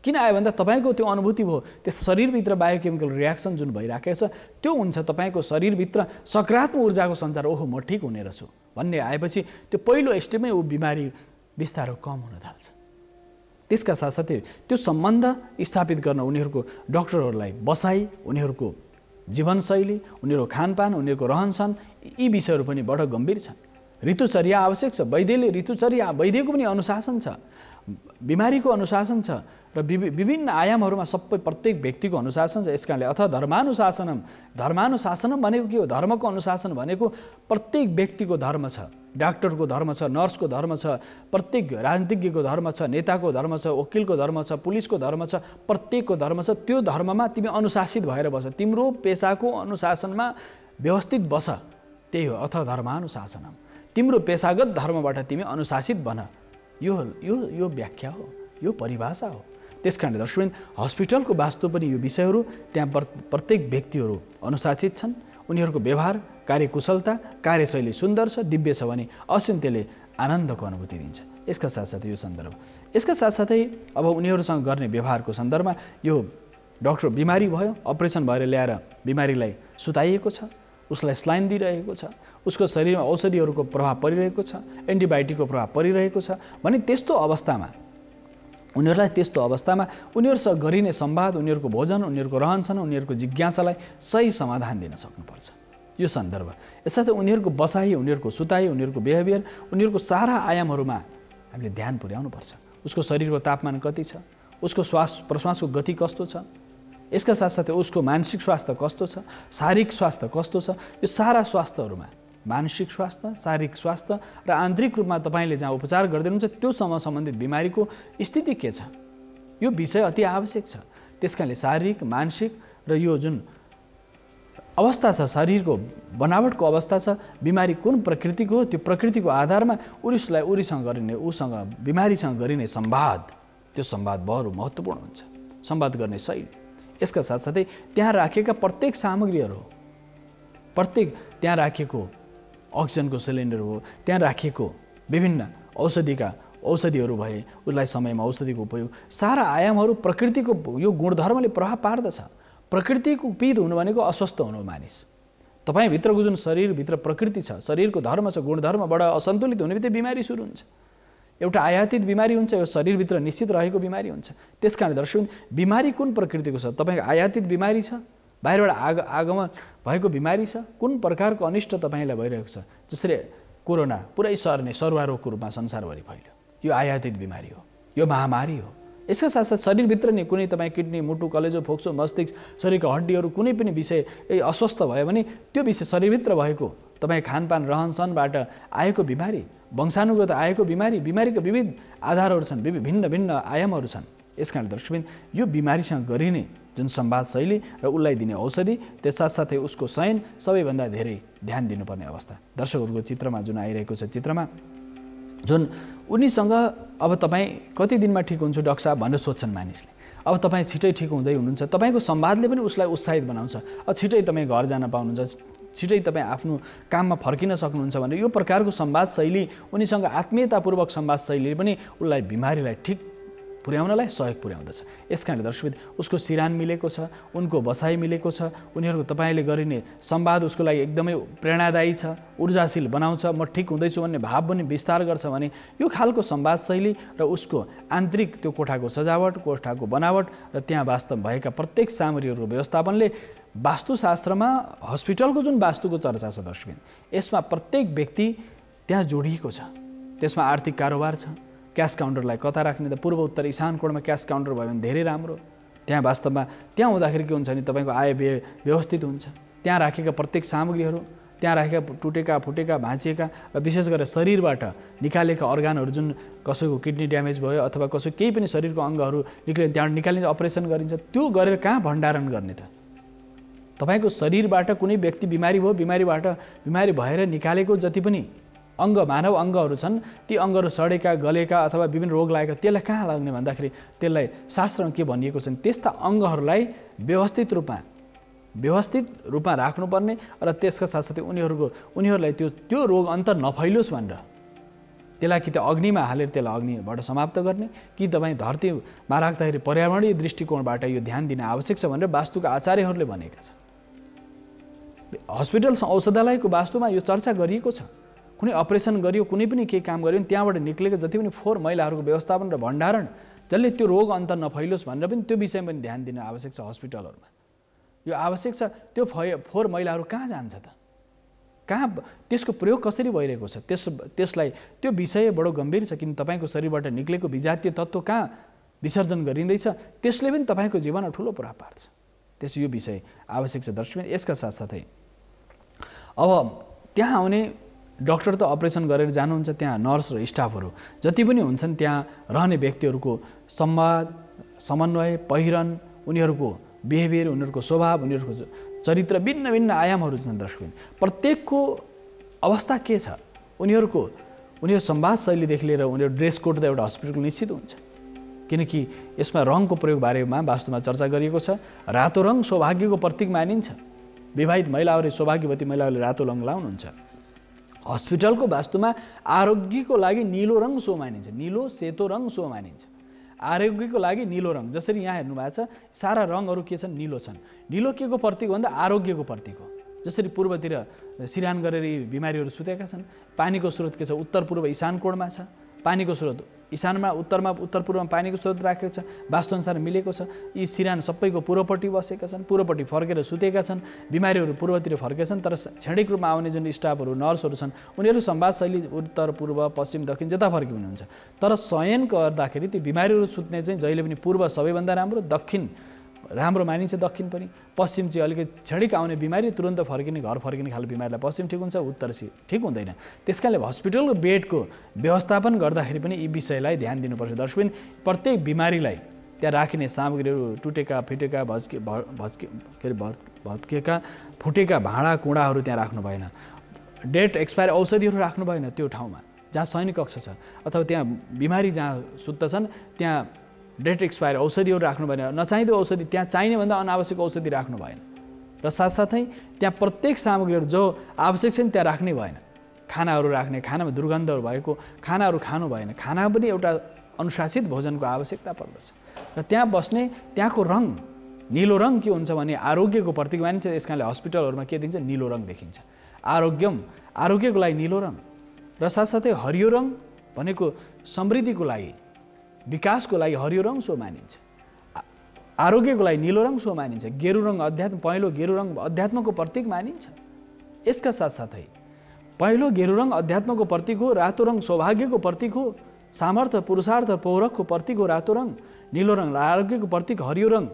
किन आयो भन्दा तपाईँको त्यो अनुभूति भयो, त्यस शरीरभित्र बायोकेमिकल रियाक्सन जुन भइराखेको छ त्यो हुन्छ। तपाईँको शरीरभित्र सकारात्मक ऊर्जाको सञ्चार, ओहो म ठिक हुने रहेछु भन्ने आएपछि त्यो पहिलो स्टेपमै ऊ बिमारी बिस्तारो कम हुन थाल्छ। त्यसका साथसाथै त्यो सम्बन्ध स्थापित गर्न उनीहरूको डाक्टरहरूलाई बसाइ, उनीहरूको जीवनशैली, उनीहरूको खानपान, उनीहरूको रहनसहन, यी विषयहरू पनि बडो गम्भीर छन्। ऋतुचर्या आवश्यक छ। वैद्यको पनि अनुशासन छ, बिमारीको अनुशासन छ र विभिन्न आयामहरूमा सबै प्रत्येक व्यक्तिको अनुशासन छ। यसकारणले अथ धर्मानुशासनम भनेको के हो? धर्मको अनुशासन भनेको प्रत्येक व्यक्तिको धर्म छ, डाक्टरको धर्म छ, नर्सको धर्म छ, प्रत्येक राजनीतिज्ञको धर्म छ, नेताको धर्म छ, वकिलको धर्म छ, पुलिसको धर्म छ, प्रत्येकको धर्म छ। त्यो धर्ममा तिमी अनुशासित भएर बस, तिम्रो पेसाको अनुशासनमा व्यवस्थित बस, त्यही हो अथ धर्मानुशासनम। तिम्रो पेसागत धर्मबाट तिमी अनुशासित बन। यो व्याख्या हो, यो परिभाषा हो। त्यसकारणले दर्शकबिन, हस्पिटलको वास्तव पनि यो विषयहरू, त्यहाँ प्रत्येक व्यक्तिहरू अनुशासित छन्, उनीहरूको व्यवहार, कार्यकुशलता, कार्यशैली सुन्दर छ, दिव्य छ भने अवश्य त्यसले आनन्दको अनुभूति दिन्छ। यसका साथसाथै यो सन्दर्भ, यसका साथसाथै अब उनीहरूसँग गर्ने व्यवहारको सन्दर्भमा यो डाक्टर बिमारी भयो, अपरेसन भएर ल्याएर बिमारीलाई सुताइएको छ, उसलाई स्लाइन दिइरहेको छ, उसको शरीरमा औषधिहरूको प्रभाव परिरहेको छ, एन्टिबायोटिकको प्रभाव परिरहेको छ भने त्यस्तो अवस्थामा उनीहरूसँग गरिने संवाद, उनीहरूको भोजन, उनीहरूको रहनसहन, उनीहरूको जिज्ञासालाई सही समाधान दिन सक्नुपर्छ। यो सन्दर्भ यसर्थ उनीहरूको बसाइ, उनीहरूको सुताइ, उनीहरूको बिहेभियर, उनीहरूको सारा आयामहरूमा हामीले ध्यान पुर्याउनुपर्छ। उसको शरीरको तापमान कति छ, उसको श्वास प्रश्वासको गति कस्तो छ, यसका साथसाथै उसको मानसिक स्वास्थ्य कस्तो छ, शारीरिक स्वास्थ्य कस्तो छ, यो सारा स्वास्थ्यहरूमा मानसिक स्वास्थ्य, शारीरिक स्वास्थ्य र आन्तरिक रूपमा तपाईँले जहाँ उपचार गर्दै हुनुहुन्छ त्योसँग सम्बन्धित बिमारीको स्थिति के छ, यो विषय अति आवश्यक छ। त्यसकारणले शारीरिक, मानसिक र यो जुन अवस्था छ, शरीरको बनावटको अवस्था छ, बिमारी कुन प्रकृतिको हो, त्यो प्रकृतिको आधारमा बिमारीसँग गरिने संवाद, त्यो संवाद बरु महत्त्वपूर्ण हुन्छ। संवाद गर्ने शैली, यसका साथसाथै त्यहाँ राखिएका प्रत्येक सामग्रीहरू हो, प्रत्येक त्यहाँ राखिएको अक्सिजनको सिलिन्डर हो, त्यहाँ राखिएको विभिन्न औषधिहरू भए, उसलाई समयमा औषधिको उपयोग, सारा आयामहरू प्रकृतिको यो गुणधर्मले प्रभाव पार्दछ। प्रकृतिको पीड हुनु भनेको अस्वस्थ हुनु मानिस। तपाईँभित्रको जुन शरीरभित्र प्रकृति छ, शरीरको धर्म छ, गुणधर्मबाट असन्तुलित हुने बित्तिकै बिमारी सुरु हुन्छ। एउटा आयातित बिमारी हुन्छ, यो शरीरभित्र निश्चित रहेको बिमारी हुन्छ। त्यसकारणले दर्शक, बिमारी कुन प्रकृतिको छ? तपाईँको आयातित बिमारी छ, बाहिरबाट आगमन भएको बिमारी छ, कुन प्रकारको अनिष्ट तपाईँलाई भइरहेको छ? जसरी कोरोना पुरै सर्ने सरुवारोगको रूपमा संसारभरि फैल्यो, यो आयातित बिमारी हो, यो महामारी हो। यसका साथसाथ शरीरभित्र नै कुनै तपाईँ किडनी, मुटु, कलेजो, फोक्सो, मस्तिष्क, शरीरका हड्डीहरू कुनै पनि विषय अस्वस्थ भयो भने त्यो विषय शरीरभित्र भएको तपाईँ खानपान, रहनसहनबाट आएको बिमारी, वंशानुगत आएको बिमारीको विविध आधारहरू छन्, भिन्न भिन्न आयामहरू छन्। यस कारण दर्शकबिन यो बिमारीसँग गरिने जुन संवाद शैली र उसलाई दिने औषधि त्यस साथसाथै उसको शयन सबैभन्दा धेरै ध्यान दिनुपर्ने अवस्था। दर्शकहरूको चित्रमा जुन आइरहेको छ चित्रमा जुन उनीसँग अब तपाईँ कति दिनमा ठिक हुन्छ डाक्टर साहब भनेर सोध्छन् मानिसले। अब तपाईँ छिटै ठिक हुँदै हुनुहुन्छ, तपाईँको संवादले पनि उसलाई उत्साहित बनाउँछ। अब छिटै तपाईँ घर जान पाउनुहुन्छ, छिटै तपाईँ आफ्नो काममा फर्किन सक्नुहुन्छ भनेर यो प्रकारको संवाद शैली उनीसँग आत्मीयतापूर्वक संवाद शैलीले पनि उसलाई बिमारीलाई ठिक पुर्याउनलाई सहयोग पुर्याउँदछ। यसकारणले दर्शकबिन उसको सिरान मिलेको छ, उनको बसाइ मिलेको छ, उनीहरूको तपाईँले गरिने संवाद उसको लागि एकदमै प्रेरणादायी छ, ऊर्जाशील बनाउँछ, म ठिक हुँदैछु भन्ने भाव पनि विस्तार गर्छ भने यो खालको संवाद शैली र उसको आन्तरिक त्यो कोठाको सजावट, कोठाको बनावट र त्यहाँ वास्तव भएका प्रत्येक सामग्रीहरूको व्यवस्थापनले वास्तुशास्त्रमा हस्पिटलको जुन वास्तुको चर्चा छ दर्शकबिन यसमा प्रत्येक व्यक्ति त्यहाँ जोडिएको छ। त्यसमा आर्थिक कारोबार छ, क्यास काउन्टरलाई कता राख्ने त पूर्व उत्तर ईशान कोणमा क्यास काउन्टर भयो भने धेरै राम्रो। त्यहाँ वास्तवमा त्यहाँ हुँदाखेरि के हुन्छ भने तपाईँको आय व्यय व्यवस्थित हुन्छ। त्यहाँ राखेका प्रत्येक सामग्रीहरू, त्यहाँ राखेका टुटेका फुटेका भाँचिएका र विशेष गरेर शरीरबाट निकालेका अर्गानहरू जुन कसैको किडनी ड्यामेज भयो अथवा कसै केही पनि शरीरको अङ्गहरू निक्लियो त्यहाँ निकालिन्छ, अपरेसन गरिन्छ, त्यो गरेर कहाँ भण्डारण गर्ने त? तपाईँको शरीरबाट कुनै व्यक्ति बिमारी भयो, बिमारी भएर निकालेको जति पनि अङ्ग मानव अङ्गहरू छन् ती अङ्गहरू सडेका गलेका अथवा विभिन्न रोग लागेका त्यसलाई कहाँ लाग्ने भन्दाखेरि त्यसलाई शास्त्रमा के भनिएको छ त्यस्ता अङ्गहरूलाई व्यवस्थित रूपमा राख्नुपर्ने र त्यसका साथसाथै उनीहरूलाई त्यो रोग अन्त नफैलोस् भनेर त्यसलाई कि त अग्निमा हालेर त्यसलाई अग्निबाट समाप्त गर्ने कि तपाईँ धरतीमा राख्दाखेरि पर्यावरणीय दृष्टिकोणबाट यो ध्यान दिन आवश्यक छ भनेर वास्तुका आचार्यहरूले भनेका छन्। हस्पिटल औषधालयको वास्तुमा यो चर्चा गरिएको छ। कुनै अपरेसन गरियो, कुनै पनि केही काम गरियो भने त्यहाँबाट निक्लेको जति पनि फोहोर मैलाहरूको व्यवस्थापन र भण्डारण जसले त्यो रोग अन्त नफैलोस् भनेर पनि त्यो विषयमा पनि ध्यान दिन आवश्यक छ। हस्पिटलहरूमा यो आवश्यक छ। त्यो फोहोर मैलाहरू कहाँ जान्छ त? कहाँ त्यसको प्रयोग कसरी भइरहेको छ? त्यसलाई त्यो विषय बडो गम्भीर छ किन तपाईँको शरीरबाट निक्लेको विजातीय तत्त्व कहाँ विसर्जन गरिँदैछ त्यसले पनि तपाईँको जीवनमा ठुलो प्रभाव पार्छ। यो विषय आवश्यक छ दर्शक। यसका साथसाथै अब त्यहाँ आउने डाक्टर त अपरेसन गरेर जानुहुन्छ, त्यहाँ नर्स र स्टाफहरू जति पनि हुन्छन् त्यहाँ रहने व्यक्तिहरूको संवाद, समन्वय, पहिरन, उनीहरूको बिहेभियर, उनीहरूको स्वभाव, उनीहरूको चरित्र भिन्न भिन्न आयामहरू छन् दर्शक। प्रत्येकको अवस्था के छ, उनीहरू संवाद शैलीदेखि लिएर उनीहरू ड्रेस कोड त एउटा हस्पिटलको निश्चित हुन्छ किनकि यसमा रङको प्रयोग बारेमा वास्तवमा चर्चा गरिएको छ। रातो रङ सौभाग्यको प्रतीक मानिन्छ। विवाहित महिलाहरूले, सौभाग्यवती महिलाहरूले रातो रङ लाउनुहुन्छ। हस्पिटलको वास्तुमा आरोग्यको लागि नीलो रङ सो मानिन्छ, नीलो सेतो रङ सो मानिन्छ। आरोग्यको लागि नीलो रङ, जसरी यहाँ हेर्नु भएको छ सारा रङहरू के छन्, नीलो छन्। नीलो के को प्रतीक भन्दा आरोग्यको प्रतीक हो। जसरी पूर्वतिर सिरान गरेर यी बिमारीहरू सुतेका छन्, पानीको स्रोत के छ, उत्तर पूर्व ईशान कोणमा छ। पानीको स्रोत ईशानमा, उत्तरमा, उत्तर पूर्वमा पानीको स्रोत राखेको छ, वास्तुअनुसार मिलेको छ। यी सिरान सबैको पूर्वपट्टि बसेका छन्, पूर्वपट्टि फर्केर सुतेका छन्। बिमारीहरू पूर्वतिर फर्केका छन्, तर क्षणिक रूपमा आउने जुन स्टाफहरू, नर्सहरू छन् उनीहरू संवाद शैली उत्तर पूर्व पश्चिम दक्षिण जता फर्किनु हुन्छ। तर शयन गर्दाखेरि ती बिमारीहरू सुत्ने चाहिँ जहिले पनि पूर्व सबैभन्दा राम्रो, दक्षिण राम्रो मानिन्छ, दक्षिण पनि। पश्चिम चाहिँ अलिकति क्षणिक आउने बिमारी तुरन्त फर्किने, घर फर्किने खालको बिमारीलाई पश्चिम ठिक हुन्छ, उत्तर ठिक हुँदैन। त्यसकारणले हस्पिटलको बेडको व्यवस्थापन गर्दाखेरि पनि यी विषयलाई ध्यान दिनुपर्छ दर्शकबिन। प्रत्येक बिमारीलाई त्यहाँ राखिने सामग्रीहरू टुटेका फिटेका भत्केका फुटेका भाँडा कुँडाहरू त्यहाँ राख्नु भएन। डेट एक्सपायर औषधिहरू राख्नु भएन त्यो ठाउँमा जहाँ शयन कक्ष छ अथवा त्यहाँ बिमारी जहाँ सुत्दछन् त्यहाँ डेट एक्सपायर औषधिहरू राख्नु भएन। नचाहिँदो औषधि त्यहाँ चाहिने भन्दा अनावश्यक औषधि राख्नु भएन। र साथसाथै त्यहाँ प्रत्येक सामग्रीहरू जो आवश्यक छ नि त्यहाँ राख्नै भएन। खानाहरू राख्ने, खानामा दुर्गन्धहरू भएको खानाहरू खानु भएन। खाना पनि एउटा अनुशासित भोजनको आवश्यकता पर्दछ। र त्यहाँ बस्ने त्यहाँको रङ, नीलो रङ के हुन्छ भने आरोग्यको प्रतीक मानिन्छ। यस कारणले हस्पिटलहरूमा के दिन्छ, नीलो रङ देखिन्छ। आरोग्यको लागि नीलो रङ। र साथसाथै हरियो रङ भनेको समृद्धिको लागि, विकासको लागि हरियो रङ सो मानिन्छ। आरोग्यको लागि नीलो रङ सो मानिन्छ। गेरु रङ अध्यात्म, पहेँलो गेरु रङ अध्यात्मको प्रतीक मानिन्छ। यसका साथसाथै पहेँलो गेरु रङ अध्यात्मको प्रतीक हो, रातो रङ सौभाग्यको प्रतीक हो, सामर्थ्य पुरुषार्थ पौरखको प्रतीक हो रातो रङ। नीलो रङ आरोग्यको प्रतीक, हरियो रङ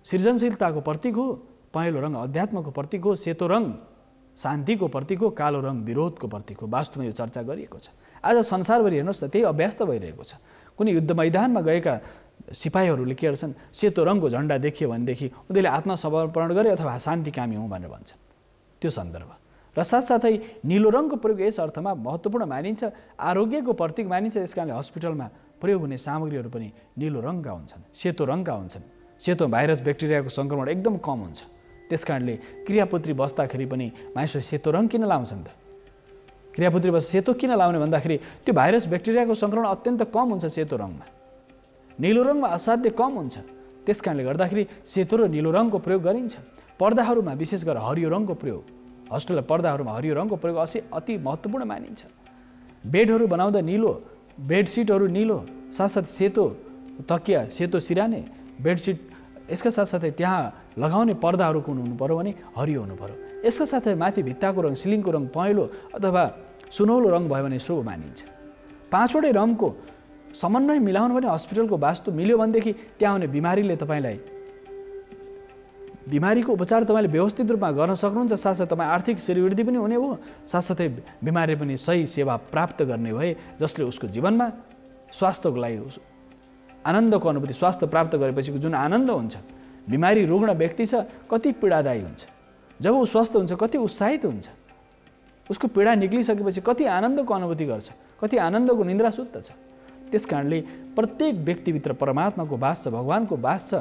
सृजनशीलताको प्रतीक हो, पहेँलो रङ अध्यात्मको प्रतीक हो, सेतो रङ शान्तिको प्रतीक हो, कालो रङ विरोधको प्रतीक हो। वास्तवमा यो चर्चा गरिएको छ। आज संसारभरि हेर्नुहोस् त त्यही अभ्यास त भइरहेको छ। कुनै युद्ध मैदानमा गएका सिपाहीहरूले के गर्छन्, सेतो रङको झन्डा देखियो भनेदेखि उनीहरूले आत्मसमर्पण गरे अथवा शान्तिकामी हुँ भनेर भन्छन्। त्यो सन्दर्भ र साथसाथै नीलो रङको प्रयोग यस अर्थमा महत्त्वपूर्ण मानिन्छ, आरोग्यको प्रतीक मानिन्छ। यस कारणले हस्पिटलमा प्रयोग हुने सामग्रीहरू पनि नीलो रङका हुन्छन्, सेतो रङका हुन्छन्। सेतो भाइरस ब्याक्टेरियाको सङ्क्रमण एकदम कम हुन्छ। त्यस कारणले क्रियापुत्री बस्दाखेरि पनि मानिसहरूले सेतो रङ किन लाउँछन् त? क्रियापुत्री बस्दा सेतो किन लाउने भन्दाखेरि त्यो भाइरस ब्याक्टेरियाको सङ्क्रमण अत्यन्त कम हुन्छ सेतो रङमा, नीलो रङमा असाध्य कम हुन्छ। त्यस कारणले गर्दाखेरि सेतो र नीलो रङको प्रयोग गरिन्छ। पर्दाहरूमा विशेष गरेर हरियो रङको प्रयोग, हस्पिटल पर्दाहरूमा हरियो रङको प्रयोग अति महत्त्वपूर्ण मानिन्छ। बेडहरू बनाउँदा नीलो, बेडसिटहरू नीलो, साथसाथै सेतो तकिया, सेतो सिराने बेडसिट, यसका साथसाथै त्यहाँ लगाउने पर्दाहरू कुन हुनु पर्यो भने हरियो हुनु पर्यो। यसका साथै माथि भित्ताको रङ, सिलिङको रङ पहेँलो अथवा सुनौलो रङ भयो भने शुभ मानिन्छ। 5वटै रङको समन्वय मिलाउनु भने हस्पिटलको वास्तु मिल्यो भनेदेखि त्यहाँ हुने बिमारीको उपचार तपाईँले व्यवस्थित रूपमा गर्न सक्नुहुन्छ। साथसाथै तपाईँ आर्थिक श्रीवृद्धि पनि हुने भयो, साथसाथै बिमारी पनि सही सेवा प्राप्त गर्ने भए जसले उसको जीवनमा स्वास्थ्यको लागि आनन्दको अनुभूति, स्वास्थ्य प्राप्त गरेपछिको जुन आनन्द हुन्छ। बिमारी रुग्ण व्यक्ति छ कति पीडादायी हुन्छ, जब ऊ स्वस्थ हुन्छ कति उत्साहित हुन्छ, उसको पीडा निक्लिसकेपछि कति आनन्दको अनुभूति गर्छ, कति आनन्दको निन्द्रा सुत्दछ। त्यस कारणले प्रत्येक व्यक्तिभित्र परमात्माको वास छ, भगवानको वास छ,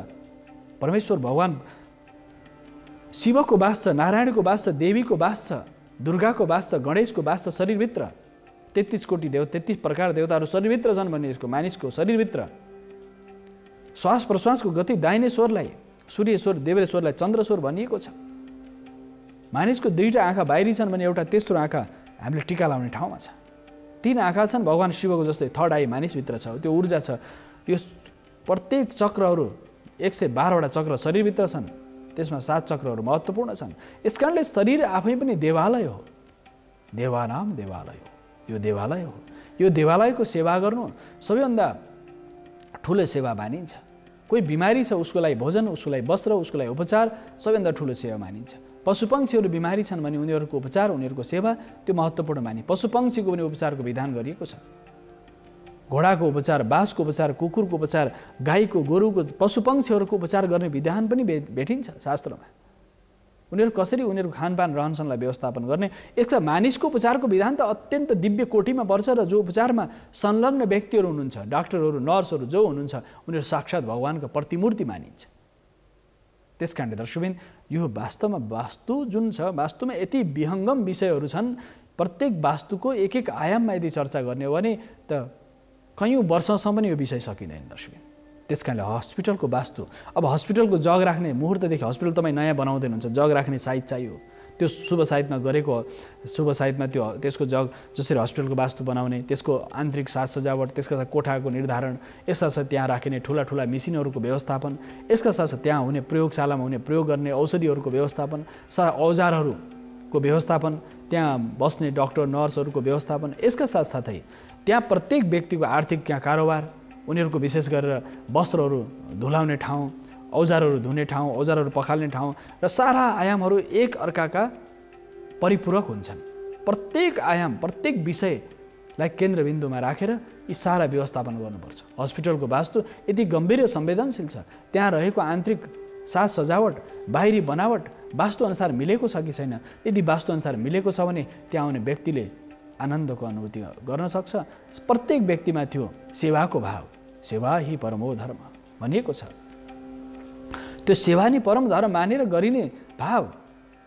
परमेश्वर भगवान शिवको वास छ, नारायणको वास छ, देवीको वास छ, दुर्गाको वास छ, गणेशको वास छ शरीरभित्र। 33 कोटी 33 प्रकार देवताहरू शरीरभित्र छन् भने यसको मानिसको शरीरभित्र श्वास प्रश्वासको गति दाहिने स्वरलाई सूर्य स्वर, देवरे स्वरलाई चन्द्र स्वर भनिएको छ। मानिसको 2टा आँखा बाहिरी छन् भने एउटा तेस्रो आँखा हामीले टीका लाउने ठाउँमा छ। 3 आँखा छन् भगवान शिवको जस्तै, थर्ड आई मानिसभित्र छ, त्यो ऊर्जा छ। यो प्रत्येक चक्रहरू 112वटा चक्र शरीरभित्र छन्, त्यसमा 7 चक्रहरू महत्त्वपूर्ण छन्। यस कारणले शरीर आफै पनि देवालय हो, देवानाम देवालय हो, यो देवालय हो। यो देवालयको सेवा गर्नु सबैभन्दा ठुलो सेवा मानिन्छ। कोही बिमारी छ उसको लागि भोजन, उसको लागि वस्त्र, उसको लागि उपचार सबैभन्दा ठुलो सेवा मानिन्छ। पशुपक्षीहरू बिमारी छन् भने उनीहरूको उपचार, उनीहरूको सेवा त्यो महत्त्वपूर्ण मानि। पशुपक्षीको पनि उपचारको विधान गरिएको छ। घोडाको उपचार, बाँसको उपचार, कुकुरको उपचार, गाईको, गोरुको, पशुपक्षीहरूको उपचार गर्ने विधान पनि भेटिन्छ शास्त्रमा। उनीहरू कसरी उनीहरूको खानपान रहनसहनलाई व्यवस्थापन गर्ने, यसका मानिसको उपचारको विधान त अत्यन्त दिव्य कोटीमा पर्छ। र जो उपचारमा संलग्न व्यक्तिहरू हुनुहुन्छ, डाक्टरहरू, नर्सहरू जो हुनुहुन्छ, उनीहरू साक्षात् भगवानको प्रतिमूर्ति मानिन्छ। त्यस कारणले दर्शकबिन यो वास्तवमा वास्तु जुन छ, वास्तुमा यति विहङ्गम विषयहरू छन्। प्रत्येक वास्तुको एक एक आयाममा यदि चर्चा गर्ने हो भने त कयौँ वर्षसम्म पनि यो विषय सकिँदैन दर्शकबिन। त्यस कारणले हस्पिटलको वास्तु, अब हस्पिटलको जग राख्ने मुहुर्तदेखि हस्पिटल तपाईँ नयाँ बनाउँदै हुनुहुन्छ, जग राख्ने साइज चाहियो। त्यो शुभ साइजमा गरेको, शुभ साइजमा त्यसको जग जसरी हस्पिटलको वास्तु बनाउने, त्यसको आन्तरिक साज सजावट, त्यसका साथ कोठाको निर्धारण, यसका साथ त्यहाँ राखिने ठुला ठुला मेसिनहरूको व्यवस्थापन, यसका साथ त्यहाँ हुने प्रयोगशालामा हुने प्रयोग गर्ने औषधिहरूको व्यवस्थापन, औजारहरूको व्यवस्थापन, त्यहाँ बस्ने डाक्टर नर्सहरूको व्यवस्थापन, यसका साथसाथै त्यहाँ प्रत्येक व्यक्तिको आर्थिक त्यहाँ कारोबार, उनीहरूको विशेष गरेर वस्त्रहरू धुलाउने ठाउँ, औजारहरू धुने ठाउँ, औजारहरू पखाल्ने ठाउँ र सारा आयामहरू एक अर्काका परिपूरक हुन्छन्। प्रत्येक आयाम, प्रत्येक विषयलाई केन्द्रबिन्दुमा राखेर यी सारा व्यवस्थापन गर्नुपर्छ। हस्पिटलको वास्तु यति गम्भीर र संवेदनशील छ। त्यहाँ रहेको आन्तरिक साज सजावट, बाहिरी बनावट वास्तुअनुसार मिलेको छ कि छैन। यदि वास्तुअनुसार मिलेको छ भने त्यहाँ आउने व्यक्तिले आनन्दको अनुभूति गर्न सक्छ। प्रत्येक व्यक्तिमा त्यो सेवाको भाव, सेवा ही परमो धर्म भनिएको छ। त्यो सेवा नै परम धर्म मानेर गरिने भाव,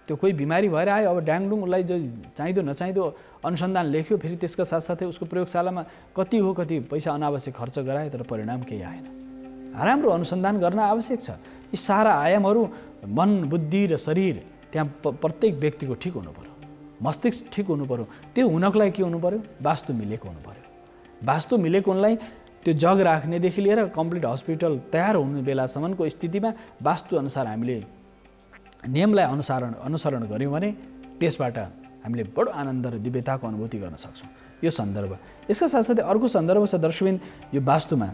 त्यो कोही बिमारी भएर आयो, अब ड्याङडुङ उसलाई जो चाहिँदो नचाहिँदो अनुसन्धान लेख्यो, फेरि त्यसका साथसाथै उसको प्रयोगशालामा कति हो कति पैसा अनावश्यक खर्च गरायो, तर परिणाम केही आएन। राम्रो अनुसन्धान गर्न आवश्यक छ। यी सारा आयामहरू मन, बुद्धि र शरीर त्यहाँ प्रत्येक व्यक्तिको ठिक हुनु पर्यो, मस्तिष्क ठिक हुनु पर्यो। त्यो हुनको लागि के हुनु पर्यो? वास्तु मिलेको हुनु पर्यो। वास्तु मिलेको हुनलाई त्यो जग राख्नेदेखि लिएर कम्प्लिट हस्पिटल तयार हुने बेलासम्मको स्थितिमा वास्तुअनुसार हामीले नियमलाई अनुसरण गऱ्यौँ भने त्यसबाट हामीले बडो आनन्द र दिव्यताको अनुभूति गर्न सक्छौँ। यो सन्दर्भ। यसका साथसाथै अर्को सन्दर्भ छ दर्शकबिन, यो वास्तुमा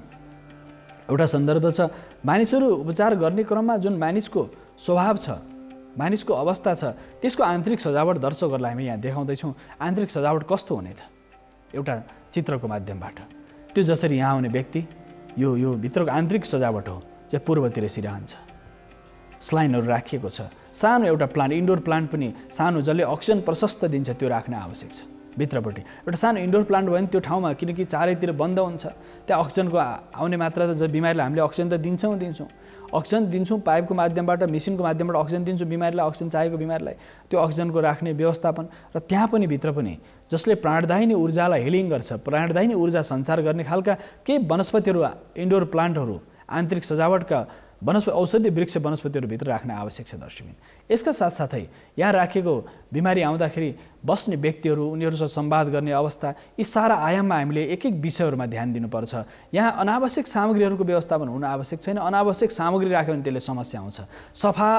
एउटा सन्दर्भ छ। मानिसहरू उपचार गर्ने क्रममा जुन मानिसको स्वभाव छ, मानिसको अवस्था छ, त्यसको आन्तरिक सजावट दर्शकहरूलाई हामी यहाँ देखाउँदैछौँ। आन्तरिक सजावट कस्तो हुने त? एउटा चित्रको माध्यमबाट। त्यो जसरी यहाँ आउने व्यक्ति, यो भित्रको आन्तरिक सजावट हो चाहिँ पूर्वतिर सिरहन्छ। स्लाइनहरू राखिएको छ। सानो एउटा प्लान्ट, इन्डोर प्लान्ट पनि सानो जसले अक्सिजन प्रशस्त दिन्छ त्यो राख्न आवश्यक छ। भित्रपट्टि एउटा सानो इन्डोर प्लान्ट भयो भने त्यो ठाउँमा, किनकि चारैतिर बन्द हुन्छ, त्यहाँ अक्सिजनको आउने मात्रा त बिमारीलाई हामीले अक्सिजन त दिन्छौँ, अक्सिजन दिन्छौँ पाइपको माध्यमबाट, मेसिनको माध्यमबाट अक्सिजन दिन्छौँ बिमारीलाई, अक्सिजन चाहेको बिमारीलाई, त्यो अक्सिजनको राख्ने व्यवस्थापन। र त्यहाँ पनि भित्र पनि जसले प्राणदायिनी ऊर्जालाई हिलिङ गर्छ, प्राणदायिनी ऊर्जा सञ्चार गर्ने खालका केही वनस्पतिहरू, इन्डोर प्लान्टहरू, आन्तरिक सजावटका औषधि वृक्ष वनस्पतिहरू भित्र राख्न आवश्यक छ दर्शकबिन। यसका साथसाथै यहाँ राखेको बिमारी आउँदाखेरि बस्ने व्यक्तिहरू, उनीहरूसँग संवाद गर्ने अवस्था, यी सारा आयाममा हामीले एक एक विषयहरूमा ध्यान दिनुपर्छ। यहाँ अनावश्यक सामग्रीहरूको व्यवस्थापन हुन आवश्यक छैन। अनावश्यक सामग्री राख्यो भने त्यसले समस्या आउँछ। सफा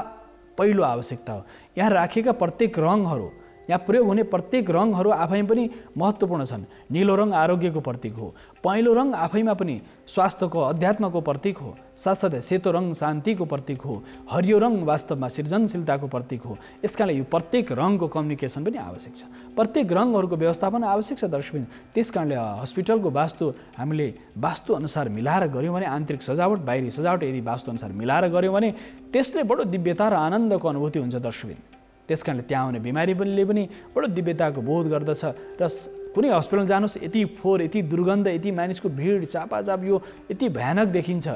पहिलो आवश्यकता हो। यहाँ राखेका प्रत्येक रङहरू, यहाँ प्रयोग हुने प्रत्येक रङहरू आफैमा पनि महत्त्वपूर्ण छन्। नीलो रङ आरोग्यको प्रतीक हो, पहेँलो रङ आफैमा पनि स्वास्थ्यको, अध्यात्मको प्रतीक हो, साथसाथै सेतो रङ शान्तिको प्रतीक हो, हरियो रङ वास्तवमा सृजनशीलताको प्रतीक हो। यसकारण यो प्रत्येक रङको कम्युनिकेसन पनि आवश्यक छ, प्रत्येक रङहरूको व्यवस्थापन आवश्यक छ दर्शकबिन। त्यसकारणले हस्पिटलको वास्तु हामीले वास्तुअनुसार मिलाएर गऱ्यौँ भने, आन्तरिक सजावट बाहिरी सजावट यदि वास्तुअनुसार मिलाएर गऱ्यौँ भने त्यसले बडो दिव्यता र आनन्दको अनुभूति हुन्छ दर्शकबिन। त्यसकारणले त्यहाँ आउने बिमारीले पनि बडो दिव्यताको बोध गर्दछ। र कुनै हस्पिटल जानुहोस्, यति फोहोर, यति दुर्गन्ध, यति मानिसको भिड, चापाचाप, यो यति भयानक देखिन्छ,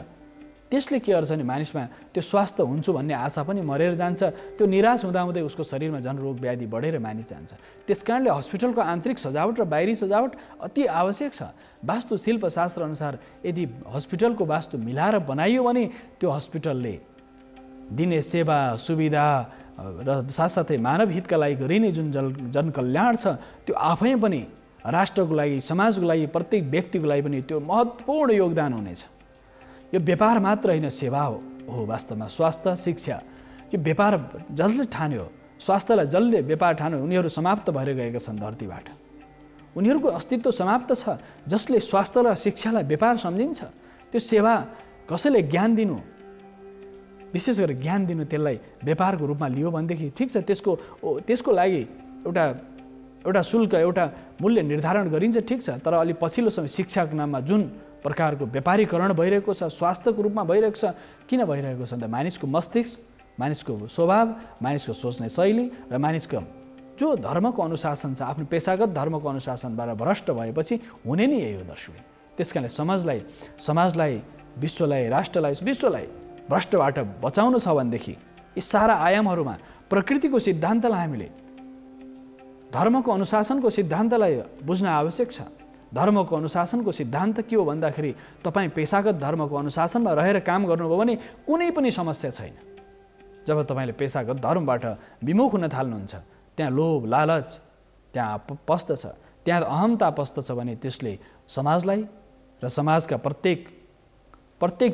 त्यसले के गर्छ भने मानिसमा त्यो स्वास्थ्य हुन्छु भन्ने आशा पनि मरेर जान्छ। त्यो निराश हुँदाहुँदै उसको शरीरमा झन् रोग व्याधि बढेर मानिस जान्छ। त्यसकारणले हस्पिटलको आन्तरिक सजावट र बाहिरी सजावट अति आवश्यक छ। वास्तुशिल्पशास्त्र अनुसार यदि हस्पिटलको वास्तु मिलाएर बनाइयो भने त्यो हस्पिटलले दिने सेवा सुविधा र साथसाथै मानव हितका लागि गरिने जुन जनकल्याण छ त्यो आफै पनि राष्ट्रको लागि, समाजको लागि, प्रत्येक व्यक्तिको लागि पनि त्यो महत्त्वपूर्ण योगदान हुनेछ। यो व्यापार मात्र होइन, सेवा हो वास्तवमा। स्वास्थ्य, शिक्षा, यो व्यापार जसले ठान्यो, स्वास्थ्यलाई जसले व्यापार ठान्यो उनीहरू समाप्त भएर गएका छन् धरतीबाट। उनीहरूको अस्तित्व समाप्त छ। जसले स्वास्थ्य र शिक्षालाई व्यापार सम्झिन्छ, त्यो सेवा कसैले ज्ञान दिनु, विशेष गरेर ज्ञान दिनु, त्यसलाई व्यापारको रूपमा लियो भनेदेखि ठिक छ, त्यसको लागि एउटा शुल्क, एउटा मूल्य निर्धारण गरिन्छ, ठिक छ। तर अलि पछिल्लो समय शिक्षाको नाममा जुन प्रकारको व्यापारीकरण भइरहेको छ, स्वास्थ्यको रूपमा भइरहेको छ, किन भइरहेको छ त मानिसको मस्तिष्क, मानिसको स्वभाव, मानिसको सोच्ने शैली र मानिसको जो धर्मको अनुशासन छ, आफ्नो पेसागत धर्मको अनुशासनबाट भ्रष्ट भएपछि हुने नै यही हो दर्शक। त्यसकारणले समाजलाई, विश्वलाई भ्रष्टबाट बचाउनु छ भनेदेखि यी सारा आयामहरूमा प्रकृतिको सिद्धान्तलाई हामीले, धर्मको अनुशासनको सिद्धान्तलाई बुझ्न आवश्यक छ। धर्मको अनुशासनको सिद्धान्त के हो भन्दाखेरि तपाईँ पेसागत धर्मको अनुशासनमा रहेर काम गर्नुभयो भने कुनै पनि समस्या छैन। जब तपाईँले पेसागत धर्मबाट विमुख हुन थाल्नुहुन्छ, त्यहाँ लोभ लालच त्यहाँ पस्दछ, त्यहाँ अहमता पस्दछ भने त्यसले समाजलाई र समाजका प्रत्येक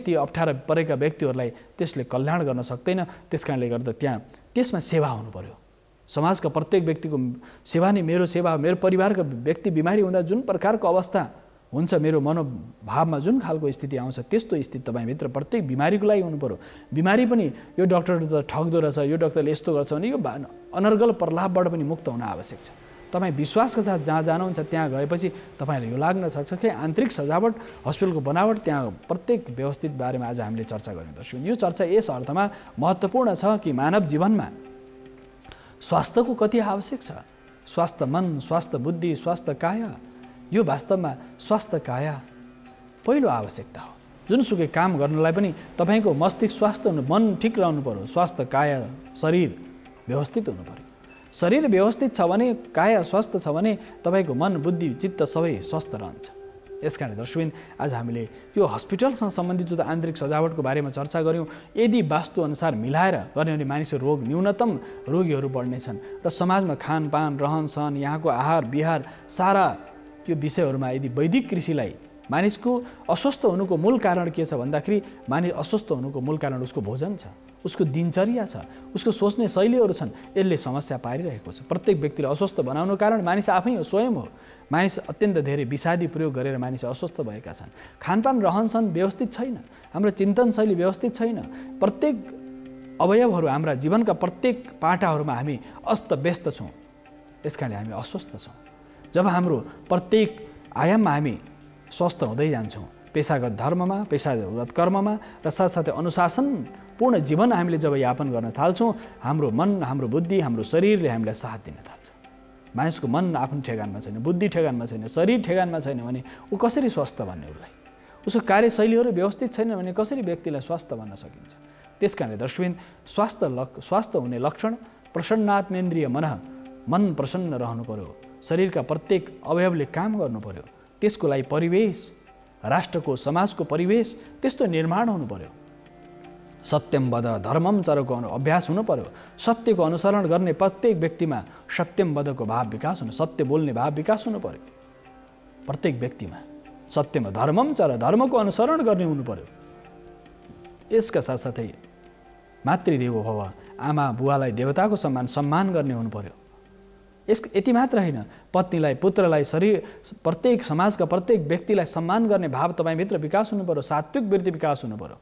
ती अप्ठ्यारा परेका व्यक्तिहरूलाई त्यसले कल्याण गर्न सक्दैन। त्यसकारणले गर्दा त्यसमा सेवा हुनु पर्यो। समाजका प्रत्येक व्यक्तिको सेवा नै मेरो सेवा। मेरो परिवारका व्यक्ति बिमारी हुँदा जुन प्रकारको अवस्था हुन्छ, मेरो मनोभावमा जुन खालको स्थिति आउँछ, त्यस्तो स्थिति तपाईँभित्र प्रत्येक बिमारीको लागि हुनु पर्यो। बिमारी पनि यो डाक्टरले त ठग्दो रहेछ, यो डाक्टरले यस्तो गर्छ भने यो अनर्गल प्रलापबाट पनि मुक्त हुन आवश्यक छ। तपाईँ विश्वासका साथ जहाँ जानुहुन्छ त्यहाँ गएपछि तपाईँलाई यो लाग्न सक्छ कि आन्तरिक सजावट, हस्पिटलको बनावट, त्यहाँ प्रत्येक व्यवस्थित बारेमा आज हामीले चर्चा गर्यौँ दर्शक। यो चर्चा यस अर्थमा महत्त्वपूर्ण छ कि मानव जीवनमा स्वास्थ्यको कति आवश्यक छ। स्वास्थ्य मन, स्वास्थ्य बुद्धि, स्वास्थ्य काया, यो वास्तवमा स्वास्थ्य काया पहिलो आवश्यकता हो। जुनसुकै काम गर्नलाई पनि तपाईँको मस्तिष्क स्वस्थ हुनु, मन ठिक रहनु पर्यो। स्वास्थ्य काया, शरीर व्यवस्थित हुनु पर्यो। शरीर व्यवस्थित छ भने, काया स्वस्थ छ भने तपाईँको मन, बुद्धि, चित्त सबै स्वस्थ रहन्छ। यसकारण दर्शकबिन आज हामीले यो हस्पिटलसँग सम्बन्धित जो आन्तरिक सजावटको बारेमा चर्चा गऱ्यौँ। यदि वास्तुअनुसार मिलाएर गर्ने भने मानिसहरू रोग, न्यूनतम रोगीहरू बढ्नेछन् र समाजमा खानपान, रहनसहन, यहाँको आहार विहार, सारा यो विषयहरूमा यदि वैदिक कृषिलाई, मानिसको अस्वस्थ हुनुको मूल कारण के छ भन्दाखेरि मानिस अस्वस्थ हुनुको मूल कारण उसको भोजन छ, उसको दिनचर्या छ, उसको सोच्ने शैलीहरू छन्। यसले समस्या पारिरहेको छ। प्रत्येक व्यक्तिलाई अस्वस्थ बनाउनु कारण मानिस आफै हो, स्वयं हो। मानिस अत्यन्त धेरै विषादी प्रयोग गरेर मानिस अस्वस्थ भएका छन्। खानपान रहनसहन व्यवस्थित छैन, हाम्रो चिन्तन शैली व्यवस्थित छैन। प्रत्येक अवयवहरू, हाम्रा जीवनका प्रत्येक पाटाहरूमा हामी अस्तव्यस्त छौँ। यसकारणले हामी अस्वस्थ छौँ। जब हाम्रो प्रत्येक आयाममा हामी स्वस्थ हुँदै जान्छौँ पेशागत धर्ममा, पेशागत कर्ममा र साथसाथै अनुशासनपूर्ण जीवन हामीले जब यापन गर्न थाल्छौँ, हाम्रो मन, हाम्रो बुद्धि, हाम्रो शरीरले हामीलाई साथ दिन थाल्छ। मानिसको मन आफ्नो ठेगानमा छैन, बुद्धि ठेगानमा छैन, शरीर ठेगानमा छैन भने ऊ कसरी स्वस्थ भन्ने? उसलाई उसको कार्यशैलीहरू व्यवस्थित छैन भने कसरी व्यक्तिलाई स्वस्थ भन्न सकिन्छ? त्यस कारणले दर्शकवृन्द, स्वास्थ्य हुने लक्षण प्रसन्नात्मेन्द्रिय मन प्रसन्न रहनु पर्यो, शरीरका प्रत्येक अवयवले काम गर्नु पर्यो, त्यसको लागि परिवेश, राष्ट्रको समाजको परिवेश त्यस्तो निर्माण हुनु पर्यो। सत्यम वद धर्मम चरको अभ्यास हुनु पर्यो। सत्यको अनुसरण गर्ने प्रत्येक व्यक्तिमा सत्यम वदको भाव विकास हुनु, सत्य बोल्ने भाव विकास हुनु पर्यो प्रत्येक व्यक्तिमा। सत्यम धर्मम चर, धर्मको अनुसरण गर्ने हुनु पर्यो। यसका साथसाथै मातृदेवो भव, आमा बुवालाई देवताको सम्मान गर्ने हुनु पर्यो। यति मात्र होइन, पत्नीलाई, पुत्रलाई, शरीर प्रत्येक समाजका प्रत्येक व्यक्तिलाई सम्मान गर्ने भाव तपाईँभित्र विकास हुनु पर्यो। सात्विक वृत्ति विकास हुनु पर्यो।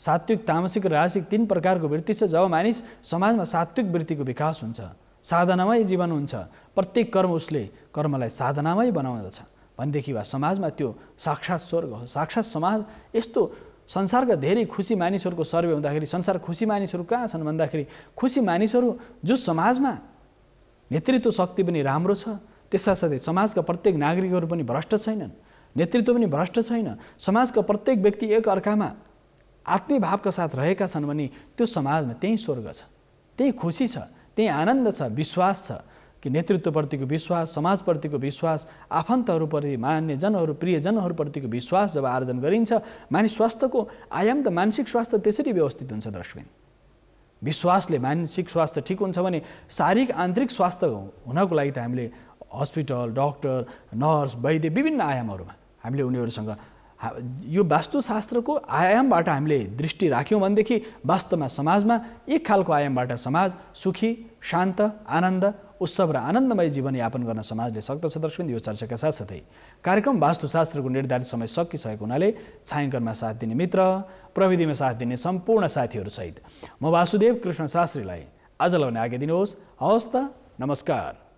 सात्विक, तामसिक र राजसिक 3 प्रकारको वृत्ति छ। जब मानिस समाजमा सात्विक वृत्तिको विकास हुन्छ, साधनामय जीवन हुन्छ, प्रत्येक कर्म उसले कर्मलाई साधनामय बनाउँदछ भनेदेखि वा समाजमा त्यो साक्षात् स्वर्ग हो, साक्षात् समाज। यस्तो संसारका धेरै खुसी मानिसहरूको सर्वे हुँदाखेरि संसार खुसी मानिसहरू कहाँ छन् भन्दाखेरि, खुसी मानिसहरू जो समाजमा नेतृत्व शक्ति पनि राम्रो छ, त्यसका साथै समाजका प्रत्येक नागरिकहरू पनि भ्रष्ट छैनन्, नेतृत्व पनि भ्रष्ट छैन, समाजका प्रत्येक व्यक्ति एक अर्कामा आत्मीय भावका साथ रहेका छन् भने त्यो समाजमा त्यही स्वर्ग छ, त्यही खुसी छ, त्यही आनन्द छ, विश्वास छ कि नेतृत्वप्रतिको विश्वास, समाजप्रतिको विश्वास, आफन्तहरूप्रति, मान्यजनहरू, प्रियजनहरूप्रतिको विश्वास जब आर्जन गरिन्छ, मानिस स्वास्थ्यको आयाम त मानसिक स्वास्थ्य त्यसरी व्यवस्थित हुन्छ दर्शकवृन्द। विश्वासले मानसिक स्वास्थ्य ठिक हुन्छ भने शारीरिक आन्तरिक स्वास्थ्य हुनको लागि त हामीले हस्पिटल, डाक्टर, नर्स, वैद्य विभिन्न आयामहरूमा हामीले उनीहरूसँग यो वास्तुशास्त्रको आयामबाट हामीले दृष्टि राख्यौँ भनेदेखि वास्तवमा समाजमा एक खालको आयामबाट समाज सुखी, शान्त, आनन्द, उत्सव र आनन्दमय जीवनयापन गर्न समाजले सक्दछ। दर्शकवृन्द, यो चर्चाका साथसाथै कार्यक्रम वास्तुशास्त्रको निर्धारित समय सकिसकेको हुनाले छायाङ्कनमा साथ दिने मित्र, प्रविधिमा साथ दिने सम्पूर्ण साथीहरूसहित म वासुदेव कृष्ण शास्त्रीलाई आजलाई आज्ञा दिनुहोस्। हवस् त, नमस्कार।